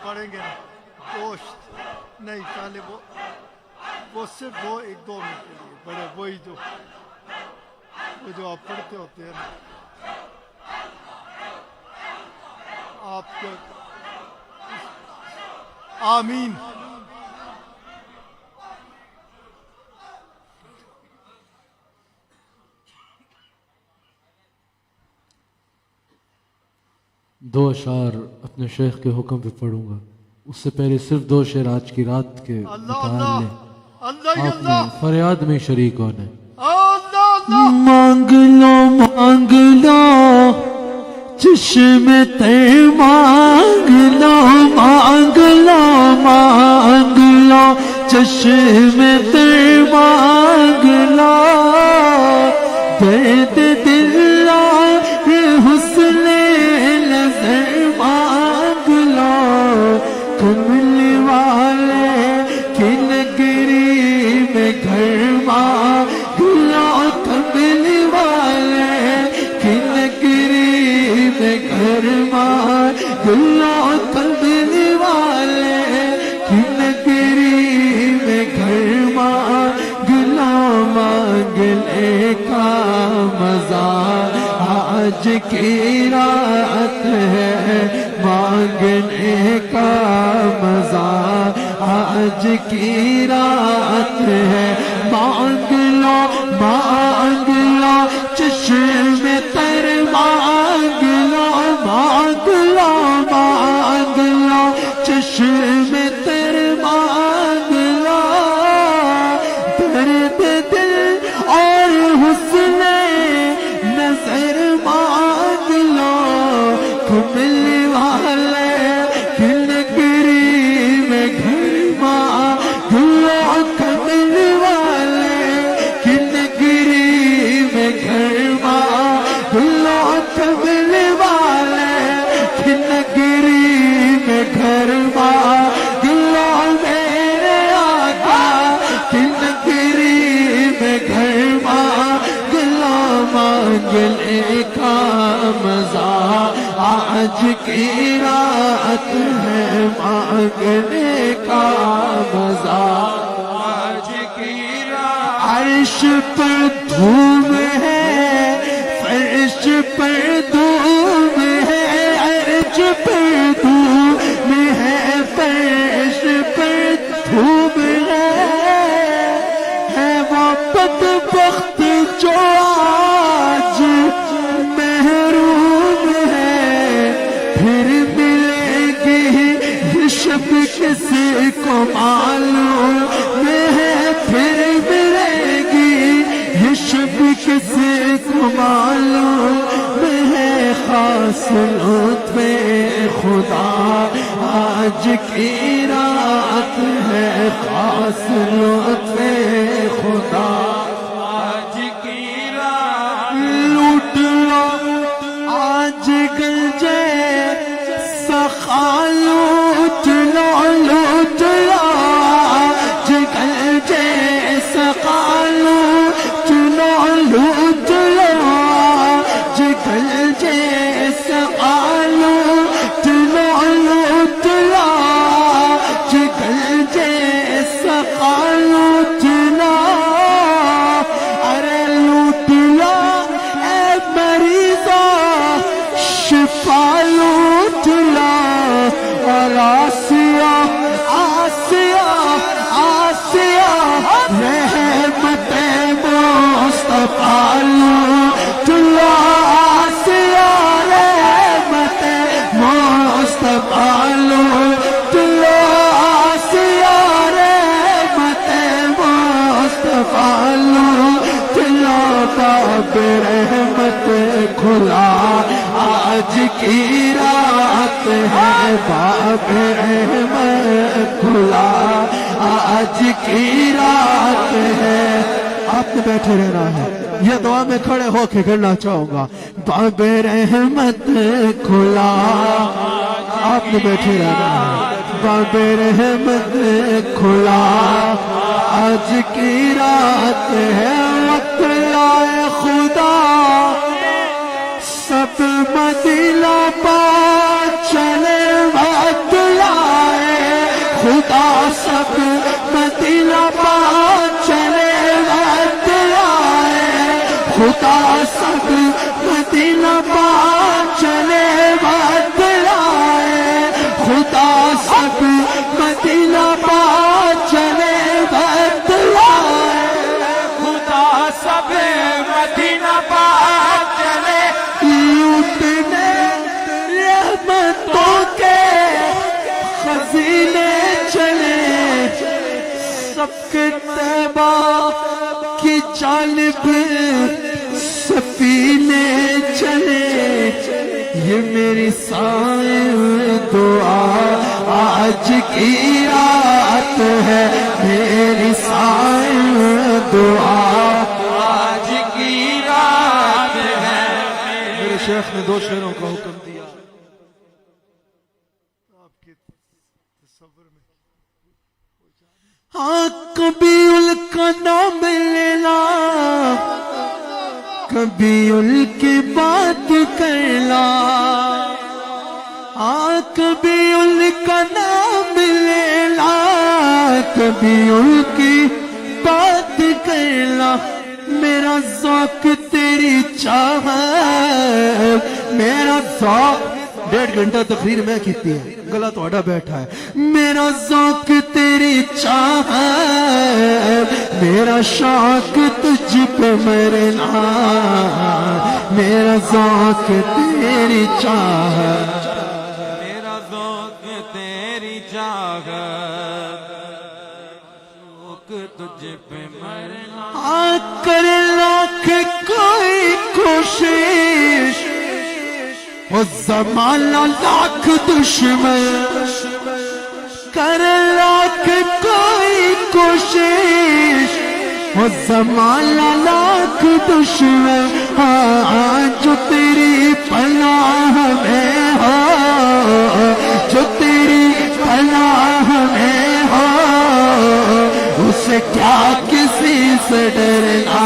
पढ़ेंगे ना दोस्त नहीं पहले वो सिर्फ एक दो मिनट के लिए बड़े वही जो आप पढ़ते होते हैं आपको आमीन। दो अशार अपने शेख के हुक्म पे पढ़ूंगा, उससे पहले सिर्फ दो शेर आज की रात के अल्लाह निकाल लें। अल्लाह आपने अल्लाह फरियाद में शरीक होना है। अल्लाह अल्लाह मांग लो चश्मे ते मांग लो चश्मे ते मांग लो दर्द दिल हुस्ने नजर मांग लो कमली वाले की नगरी में घर मांग लो कमली वाले की नगरी में घर मांग लो कमली वाले की नगरी में घर मांग लो मांगने का मजा आज की रात है मांगने का मजा आज की रात है मांग लो चश्मे तर मांग लो चश्मे तर मांग लो दर्द दिल और हुस्ने नजर मांग लो कमली वाले की नगरी में घर मांग लो कमली वाले की नगरी में घर मांग लो कमली वाले की नगरी में घर मांग लो मेरे आका की नगरी में घर मांग लो मांगने का मजा आज की रात है मांगने का मजा आज की रात अर्श पर धूम है फर्श पर धूम है अर्श पर धूम है फर्श पर धूम है वो बदबख्त जो आज महरूम है फिर मिलेगी ये शब किसी को मालूम है फिर मिलेगी ये शब किसी को मालूम है खास लुत्फ़े खुदा आज की रात है खास लुत्फ़े खुदा आज की रात लूट लो आज गंजे सखा लूट लो आज गंजे सखा लूट लो आज गंजे सखा लूट लो आज गंजे सखा लूट लो अरे लूट लो ए मरीजो शिफा लूट लो और आसिया आसिया आसिया रहमत मुस्तफा लूट लो आसिया रहमत मुस्तफा लूट लो आसिया रहमत मुस्तफा लूट लो बाब रहमत खुला आज की रात है बाब रहमत खुला आज की रात है। आपने बैठे रहना है, ये दुआ में खड़े होके करना चाहूंगा। बाब रहमत खुला आपने बैठे रहना है, बाब रहमत खुला आज की रात है। वक्त लाए खुदा सब मदीना पा चले वक्त लाए खुदा सब मदीना पा चले वक्त लाए खुदा सब मदीना पा चले वक्त लाए खुदा सब मदीना पा चले बतलाए, खुदा सब मदीना पा चले, लूटने रहमतों के खजीने चले, सबके तैबा की जानिब सफीने चले। ये मेरी साईं दुआ आज की रात है, मेरी साईं दुआ आज की रात है। मेरे शेख ने 2 शेरों का हुक्म दिया आपके तसव्वुर में। हाँ कभी उनका नाम लेना, कभी उनकी बात करना, हाँ कभी उनका नाम लेना, कभी उनकी बात करना। मेरा ज़ौक़ तेरी चाहत, मेरा ज़ौक़ 1.5 घंटा तकरीर मैं की है, गला थोड़ा बैठा है। मेरा ज़ौक़ तेरी चाहत, मेरा शौक़ तुझ पे मरना, मेरा ज़ौक़ तेरी चाहत, मेरा ज़ौक़ तेरी चाहत, शौक़ तुझ पे मरना। कर लाख कोई कोशिश, वो ज़माना लाख दुश्मन, कर लाख कोई कोशिश, वो ज़माना लाख दुश्मन। हाँ जो तेरी पनाह में हो, जो तेरी पनाह में हो, उसे क्या किसी से डरना।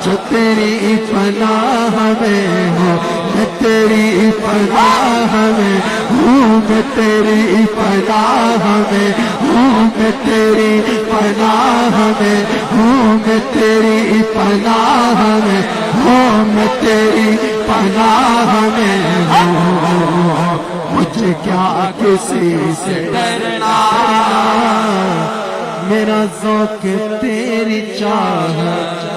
जो तेरी पनाह में हो, मैं तेरी पनाह में हूँ, मैं तेरी पनाह में हूँ, मैं तेरी पनाह में हूँ, मैं तेरी पनाह में हूँ, मैं तेरी पनाह में हूँ। मुझे क्या किसी से डरना, मेरा ज़ौक़ तेरी चाहत,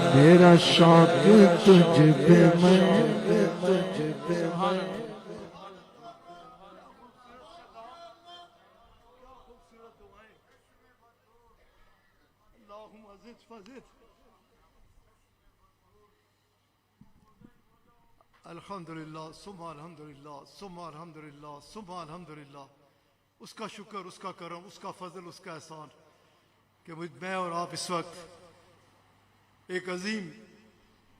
मेरा शौक़ तुझ पे मैं, तुझ पे मैं। अल्हम्दुलिल्लाह सुम्मा अल्हम्दुलिल्लाह सुम्मा अल्हम्दुलिल्लाह सुम्मा अल्हम्दुलिल्लाह। उसका शुक्र, उसका करम, उसका फजल, उसका एहसान कि मैं और आप इस वक्त एक अजीम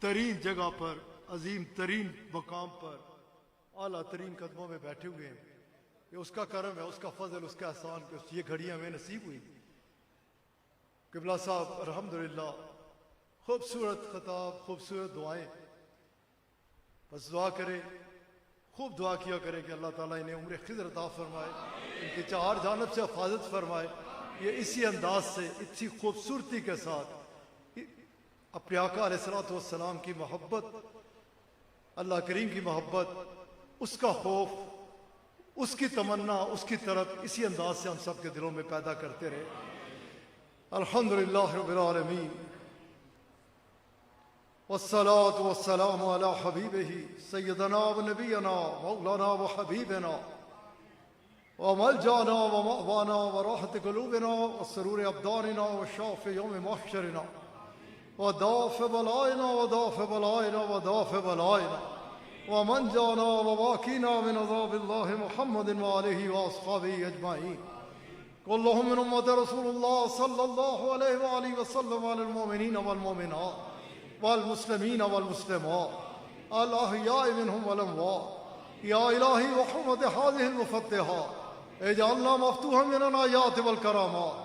तरीन जगह पर, अजीम तरीन मकाम पर, आला तरीन कदमों में बैठे हुए हैं। ये उसका करम है, उसका फजल, उसका एहसान कि ये घड़ियां हमें नसीब हुई। क़िबला साहब अल्हम्दुलिल्लाह खूबसूरत खिताब, खूबसूरत दुआएं। बस दुआ करें, खूब दुआ किया करें कि अल्लाह ताला इन्हें उम्र खिज़र अता फरमाए, इनकी 4 जानब से हिफाजत फरमाए। ये इसी अंदाज से, इतनी खूबसूरती के साथ अपने आका अलैहिस्सलातु वस्सलाम की मोहब्बत, अल्लाह करीम की मोहब्बत, उसका खौफ, उसकी तमन्ना, उसकी तरफ इसी अंदाज से हम सब के दिलों में पैदा करते रहे। अल्हम्दुलिल्लाह रब्बिल आलमीन वस्सलातु वस्सलामु अला हबीबिही सय्यदना व नबियना मौलाना व हबीबना व मलजाना व मअवाना व राहत क़ुलूबिना व सुरूर अब्दानिना व शाफ़ी यौम महशरिना व दाफ़ बलाइना व दाफ़ बलाइना व दाफ़ बलाइना व मनजाना व वाक़ीना मिन अज़ाबिल्लाहि मुहम्मदिन व आलिहि व अस्हाबिही अजमाईन। कुल्लुहुम मिन उम्मति रसूलिल्लाह सल्लल्लाहु अलैहि व आलिहि व सल्लम अलल मुमिनीन वल मुमिनात वल मुस्लिमीन वल मुस्लिमात अल अहयाइ मिनहुम वल अमवात। या इलाही व हुर्मति हाज़िहिल मुफ़त्तिहात इजअलना मफ्तूहन मिनल आयाति वल करामात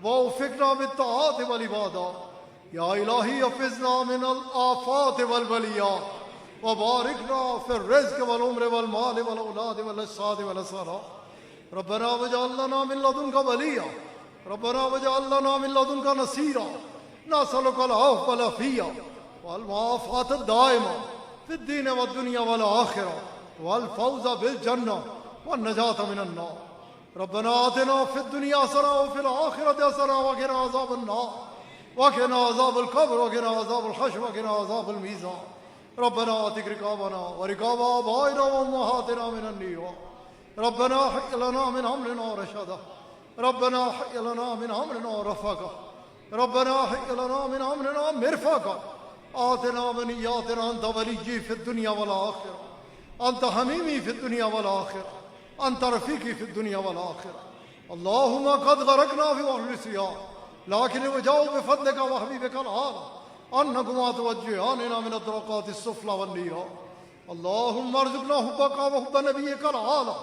व उफ़िक़ना बित्ताआति वल इबादात। या इलाही हफ़िज़ना मिनल आफ़ाति वल बलियात व बारिकना फ़िर रिज़्क़ वल उम्रि वल माल वल औलाद वल असाद वल असरात। रब्बना वजअल लना मिन लदुनका वलिया, रब्बना वजअल लना मिन लदुनका नसीरा। नसअलुकल अफ़्व वल अफ़िया वल मुआफ़ात दाइमा फ़िद्दीन वद्दुनिया वल आख़िरा वल फ़ौज़ बिल जन्नह والنجاة من النار ربنا آتنا في الدنيا حسنة وفي الآخرة حسنة وقنا عذاب النار وقنا عذاب القبر وقنا عذاب الحشر وقنا عذاب الميزان ربنا آتك رقابنا ورقاب آبائنا وأمهاتنا من النيران ربنا حي لنا من أمرنا رشدا ربنا حي لنا من أمرنا رفقا ربنا حي لنا من أمرنا مرفقا آتنا منياتنا أنت وليي في الدنيا والآخرة أنت حميمي في الدنيا والآخرة أنت رفيقي في الدنيا والآخرة اللهم قد غرقنا في بحر النسيان لكن وجاءوا بفضلك وحبيبك العالى أنكما توجهاننا من الطرقات السفلى والنيران اللهم ارزقنا حبك وحب نبيك العالى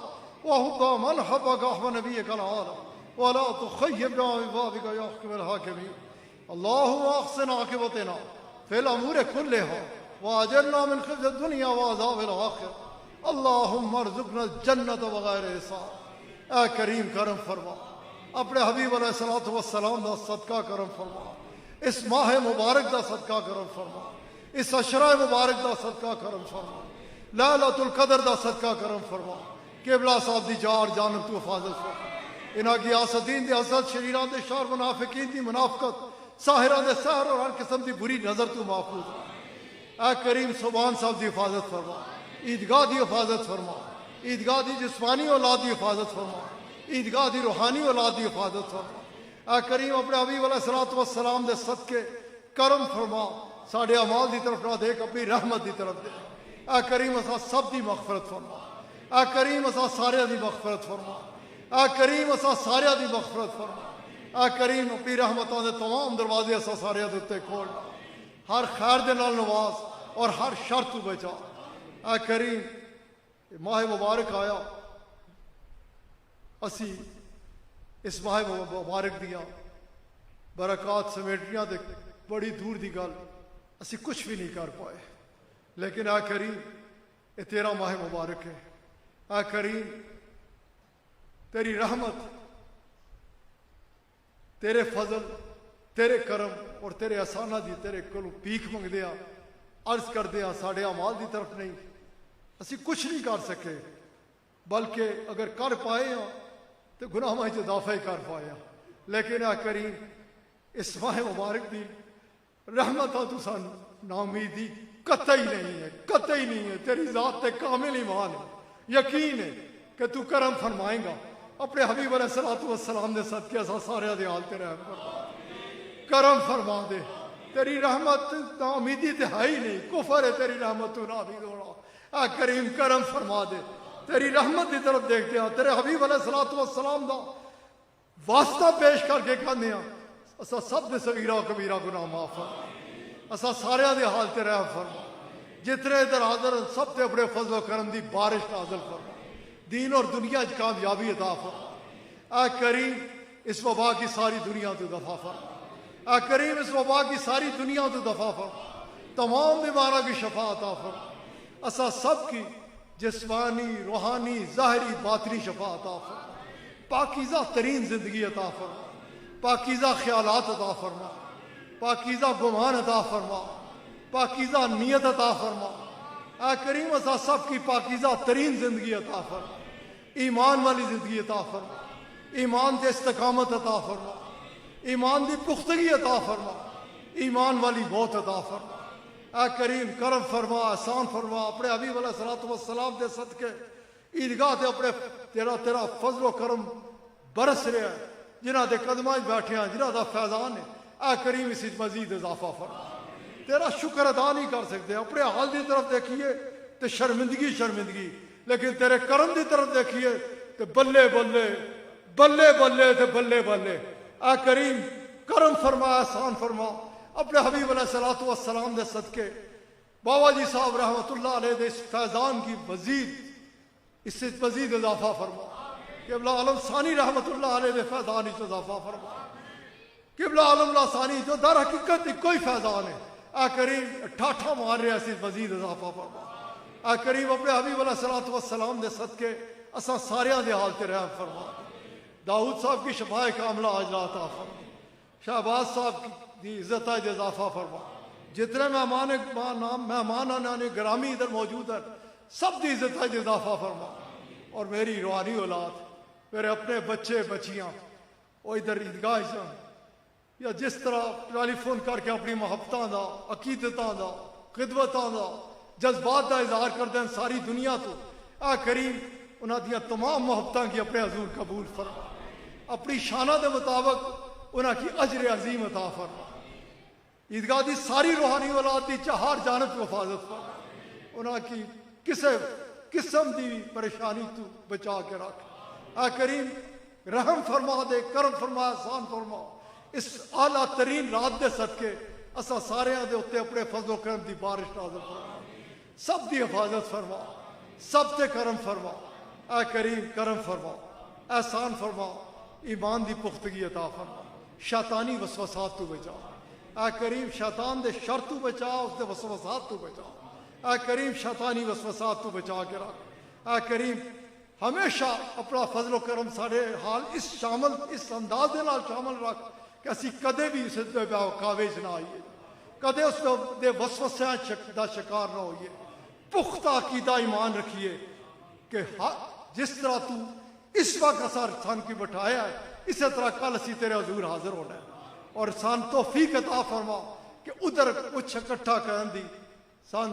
وحب من حبك وحب نبيك العالى ولا تخيبنا ببابك يا حكم الحاكمين اللهم أحسن عاقبتنا في الأمور كلها وأجرنا من خزي الدنيا وعذاب الآخرة اللهم ارزقنا الجنة بغير حساب اے کریم کرم فرما اپنے حبیب علیہ الصلوۃ والسلام دا صدقہ کرم فرما اس ماہ مبارک دا صدقہ کرم فرما اس عشرہ مبارک دا صدقہ کرم فرما لیلۃ القدر دا صدقہ کرم فرما قبلہ صاحب دی جار جانب تو حفاظت فرما انہاں کی آسدین دی عزت شریران دے شر منافقین دی منافقت ساحران دے سحر اور ہر قسم دی بری نظر تو محفوظ اے کریم سبحان صاحب دی حفاظت فرما عیدگاہ دی حفاظت فرما عیدگاہ دی جسمانی اولاد دی حفاظت فرما عیدگاہ دی روحانی اولاد دی حفاظت فرما اے کریم اپنے حبیب علیہ الصلوۃ والسلام دے صدقے کرم فرما ساڈے اعمال دی طرف نہ دیکھ اپنی رحمت دی طرف دے اے کریم اساں سب دی مغفرت فرما اے کریم اساں سارے دی مغفرت فرما اے کریم اساں سارے دی مغفرت فرما اے کریم اپنی رحمتاں دے تمام دروازے اساں سارے دے تے کھول ہر خیر دے نال نواز اور ہر شر تو بچا اے کریم ماہ مبارک آیا اسی اس ماہ مبارک دیا برکات سمیٹیاں دے بڑی دور دی گل اسی کچھ بھی نہیں کر پائے لیکن اے کریم یہ تیرا ماہ مبارک ہے اے کریم تیری رحمت تیرے فضل تیرے کرم اور تیرے احسانہ دی تیرے کولوں پیک منگ دیا عرض کر دیا ساڑے اعمال دی طرف نہیں اسی کچھ نہیں کر سکے بلکہ اگر کر پائے ہاں تو گناہ میں اضافہ ہی کر پائے ہاں لیکن اے کریم اس ماہ مبارک دی رحمت تو سان ناامیدی قطعی نہیں ہے قطعی نہیں ہے تیری ذات تے کامل ایمان ہے یقین ہے کہ تو کرم فرمائیں گا اپنے حبیب علیہ الصلوۃ والسلام نے صدقے اساں سارے دے حال تے رحم فرما کرم فرما دے تیری رحمت ناامیدی تے ہے ہی نہیں کفر ہے تیری رحمت تو ناامید ہونا اے کریم کرم فرما دے تیری رحمت کی طرف دیکھتے ہیں تیرے حبیب علیہ الصلوۃ والسلام دا واسطہ پیش کر کے کہنے ہیں اسا سب دے صغیرہ و کبیرہ گناہ معاف فرما اسا سارے دے حال تے رحم فرما جتنے ادھر حاضر سب تے اپنے فضل و کرم دی بارش نازل فرما دین اور دنیا کی کامیابی عطا فرما اے کریم اس وبا کی ساری دنیا تو دفع فرما اے کریم اس وبا کی ساری دنیا تو دفع فرما تمام بیماروں کی شفا عطا فرما اسا سب کی جسمانی روحانی ظاہری باطنی شفا عطا فرما پاکیزہ ترین زندگی عطا فرما پاکیزہ خیالات عطا فرما پاکیزہ گمان عطا فرما پاکیزہ نیت عطا فرما اے کریم اسا سب کی پاکیزہ ترین زندگی عطا فرما ایمان والی زندگی عطا فرما ایمان دے استقامت عطا فرما ایمان دی پختگی عطا فرما ایمان والی موت عطا فرما اے کریم کرم فرما احسان فرما اپنے حبیب علیہ الصلوۃ والسلام دے صدقے عیدگاہ تے اپنے تیرا فضل و کرم برس رہا ہے جنہاں دے قدماں بیٹھے ہیں جنہاں دا فیضان ہے اے کریم اسی مزید اضافہ فرما تیرا شکر ادا نہیں کر سکتے اپنے حال دی طرف دیکھیے تو شرمندگی شرمندگی لیکن تیرے کرم دی طرف دیکھیے تو بلے بلے بلے بلے تے بلے بلے اے کریم کرم فرما احسان فرما اپنے حبیب علیہ الصلوۃ والسلام دے صدقے بابا جی صاحب رحمۃ اللہ علیہ دے اس فیضان کی اس سے مزید اضافہ فرما قبلہ عالم ثانی رحمۃ اللہ علیہ دے فیضان اس اضافہ فرما قبلہ عالم اللہ ثانی جو در حقیقت کوئی فیضان ہے اے کریم ٹھاٹھا مار رہے اس مزید اضافہ فرما اے کریم اپنے حبیب علیہ الصلوۃ والسلام دے صدقے اساں ساریاں دے حال تے رحم فرما داؤد صاحب کی شفاء کاملہ عاجلہ عطا فرما شہباز صاحب دی عزت دے اضافہ فرما جتنے مہمان گرامی ادھر موجود ہیں سب دی عزت دے اضافہ فرما और मेरी रूहानी औलाद, मेरे अपने बच्चे बच्चियां, वो इधर ईदगाह च या जिस तरह टेलीफोन करके अपनी मुहब्बतां दा, अकीदतां दा, खिदमतां दा, जज्बात का इजहार करते हैं सारी दुनिया तो। आ करीम उन्हां दियां तमाम मुहब्बतां की अपने हजूर कबूल फरमा, अपनी शाना के मुताबिक उन्हां की अजर अजीम अता फरमा। ईदगाह की सारी रूहानी औलाद की हर जानब को हिफाजत फरमा, उन्हां की किसी किस्म की परेशानी तू बचा के रख। आ करीम रहम फरमा दे, करम फरमा, एहसान फरमा। इस आला तरीन रात के सदके असा सारे दे उत्ते अपने फजलो करम की बारिश नाज़िल फरमा, सब की हिफाजत फरमा, सब ते करम फरमा। ऐ करीम करम फरमा, एहसान फरमा, ईमान की पुख्तगी अता फरमा, शैतानी वसवसात तू बचा। ऐ करीम शैतान दे शर तू बचा, उसके वसवसात तू बचा। ऐ करीम शैतानी वसवसात तू बचा के रख। ऐ करीम हमेशा अपना फजलो करम सारे हाल इस अंदाज के नाल शामिल रख कि असी कदे भी उस कावे च ना आइए, कदे उस वसवसियां का शिकार ना होइए। पुख्ता अकीदा ईमान रखिए कि जिस तरह तू इस वक्त असर सन की बैठाया है, इसी तरह कल असी तेरे हजूर हाजिर होना है। और सन तौफीक अता फरमा कि उधर कुछ इकट्ठा करन दी सन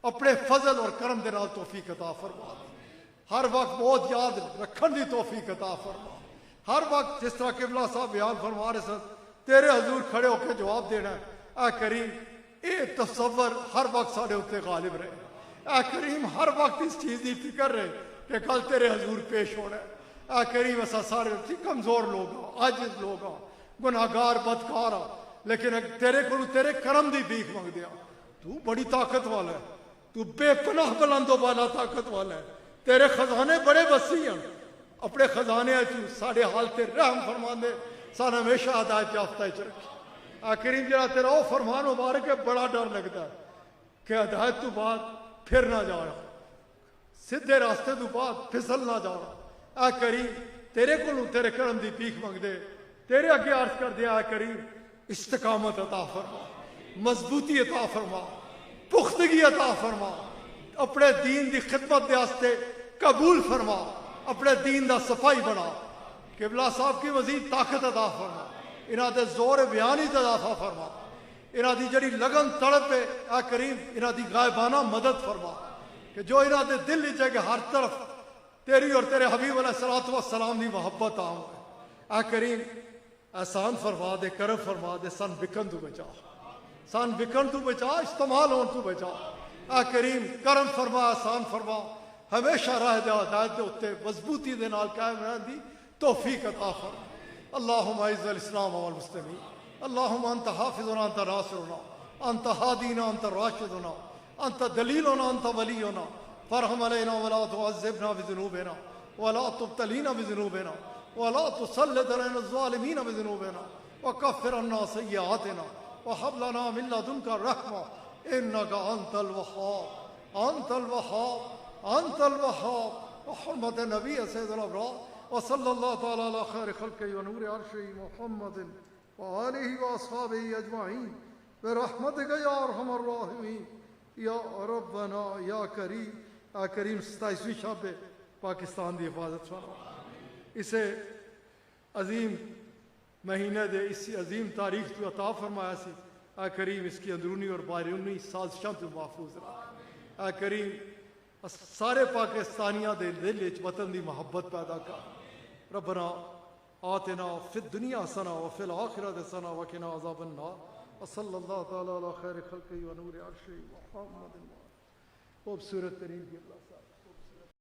अपने फजल और करम के नाल तौफीक अता फरमा। हर वक्त बहुत याद रखन की तौफीक अता फरमा। हर वक्त जिस तरह किबला साहब बयान फरमा रहे सन, तेरे हजूर खड़े होकर जवाब देना है। ऐ करीम ये तस्वर हर वक्त साढ़े उत्ते गालिब रहे। ऐ करीम हर वक्त इस चीज़ की फिक्र रहे कि कल तेरे हजूर पेश होना है। ऐ करीम असा सारे कमजोर लोग हाँ, आजिज़ लोग हाँ, गुनाहगार बदकार हाँ, लेकिन तेरे को तेरे करम की भीख मंगदे हाँ। तू बड़ी ताकत वाला है, तू बेपनाह बुलंदो बाला ताकत वाला है, तेरे खजाने बड़े वसी हैं। अपने खजाने साढ़े हाल ते रहम फरमा दे, सन हमेशा हदायत याफ्ता च रखी। करीम जरा तेरा वो फरमान मुबारक है, बड़ा डर लगता है कि हदायत तो बाद फिर ना जाना, सीधे रास्ते तो बाद फिसल ना जाना। आ करीम तेरे को तेरे करम की भीख मंगदे, तेरे अगे अर्ज कर दिया। करीम इस्तकामत अता फरमा, मजबूती अता फरमा, पुख्तगी अता फरमा, अपने दीन की खिदमत के वास्ते कबूल फरमा, अपने दीन का सफाई बना। किबला साहब की मजीद ताकत अता फरमा, इन्हां दे जोर बयान ही इजाफा फरमा, इन्हां दी जड़ी लगन तड़प है। आ करीम इन्हां दी गायबाना मदद फरमा कि जो इन्हां दे दिल विच है कि हर तरफ तेरी और तेरे हबीब अलैहिस्सलातु वस्सलाम दी मोहब्बत आम है। आ करीम एहसान फरमा दे, करम फरमा दे, सन बिकन तू बचा, सन बिकन तू बचा, इस्तेमाल होने तू बचा। आ करीम करम फरमा, एहसान फरमा, हमेशा राह दे हिदायत दे उत्ते मजबूती दे नाल कायम रहन दी तौफीक अता फरमा। अल्लाहुम्मा इज़्ज़िल इस्लाम वल मुस्लिमीन, अल्लाहुम्मा अंत हाफिज़ुना, अंत नासिरुना, अंत हादीना, अंत राशिदुना, अंत दलीलुना, अंत वलियुना, फरहम अलैना वला तुअज़्ज़िबना बिज़ुनूबिना वला तुब्तलीना बिज़ुनूबिना वला तुसल्लित अलैना ज़ालिमीना बिज़ुनूबिना वकफ्फिर अन्ना सय्यिआतिना वहब लना मिन लदुनका रहमा इन्नका अंतल वहाब, अंतल वहाब, अंतल वहाब। मुहम्मद नबी सय्यदुल अबरार वसल्लल्लाहु तआला अला खैरि खल्क़िही व नूरि अर्शिही मुहम्मदिन व आलिही व अस्हाबिही अजमईन बिरहमतिका या अरहमर राहिमीन या रब्बना या करीम। आ करीम 27वीं शब पाकिस्तान की हिफाजत फरमा, इसे अजीम महीने दे इस अजीम तारीख तू अता फरमाया सी। आ करीम इसकी अंदरूनी और बारूनी साजिशां तू महफूज रहा। आ करीम सारे पाकिस्तानियों के दिल विच वतन की मोहब्बत पैदा कर। रब्बना आतिना फिद दुनिया हसना व फिल आखिरत हसना व क़िना अज़ाबन नार व सल्लल्लाहु तआला अला खैरि खल्क़िही व नूरि अर्शिही मुहम्मदिन। खूबसूरत तरीन की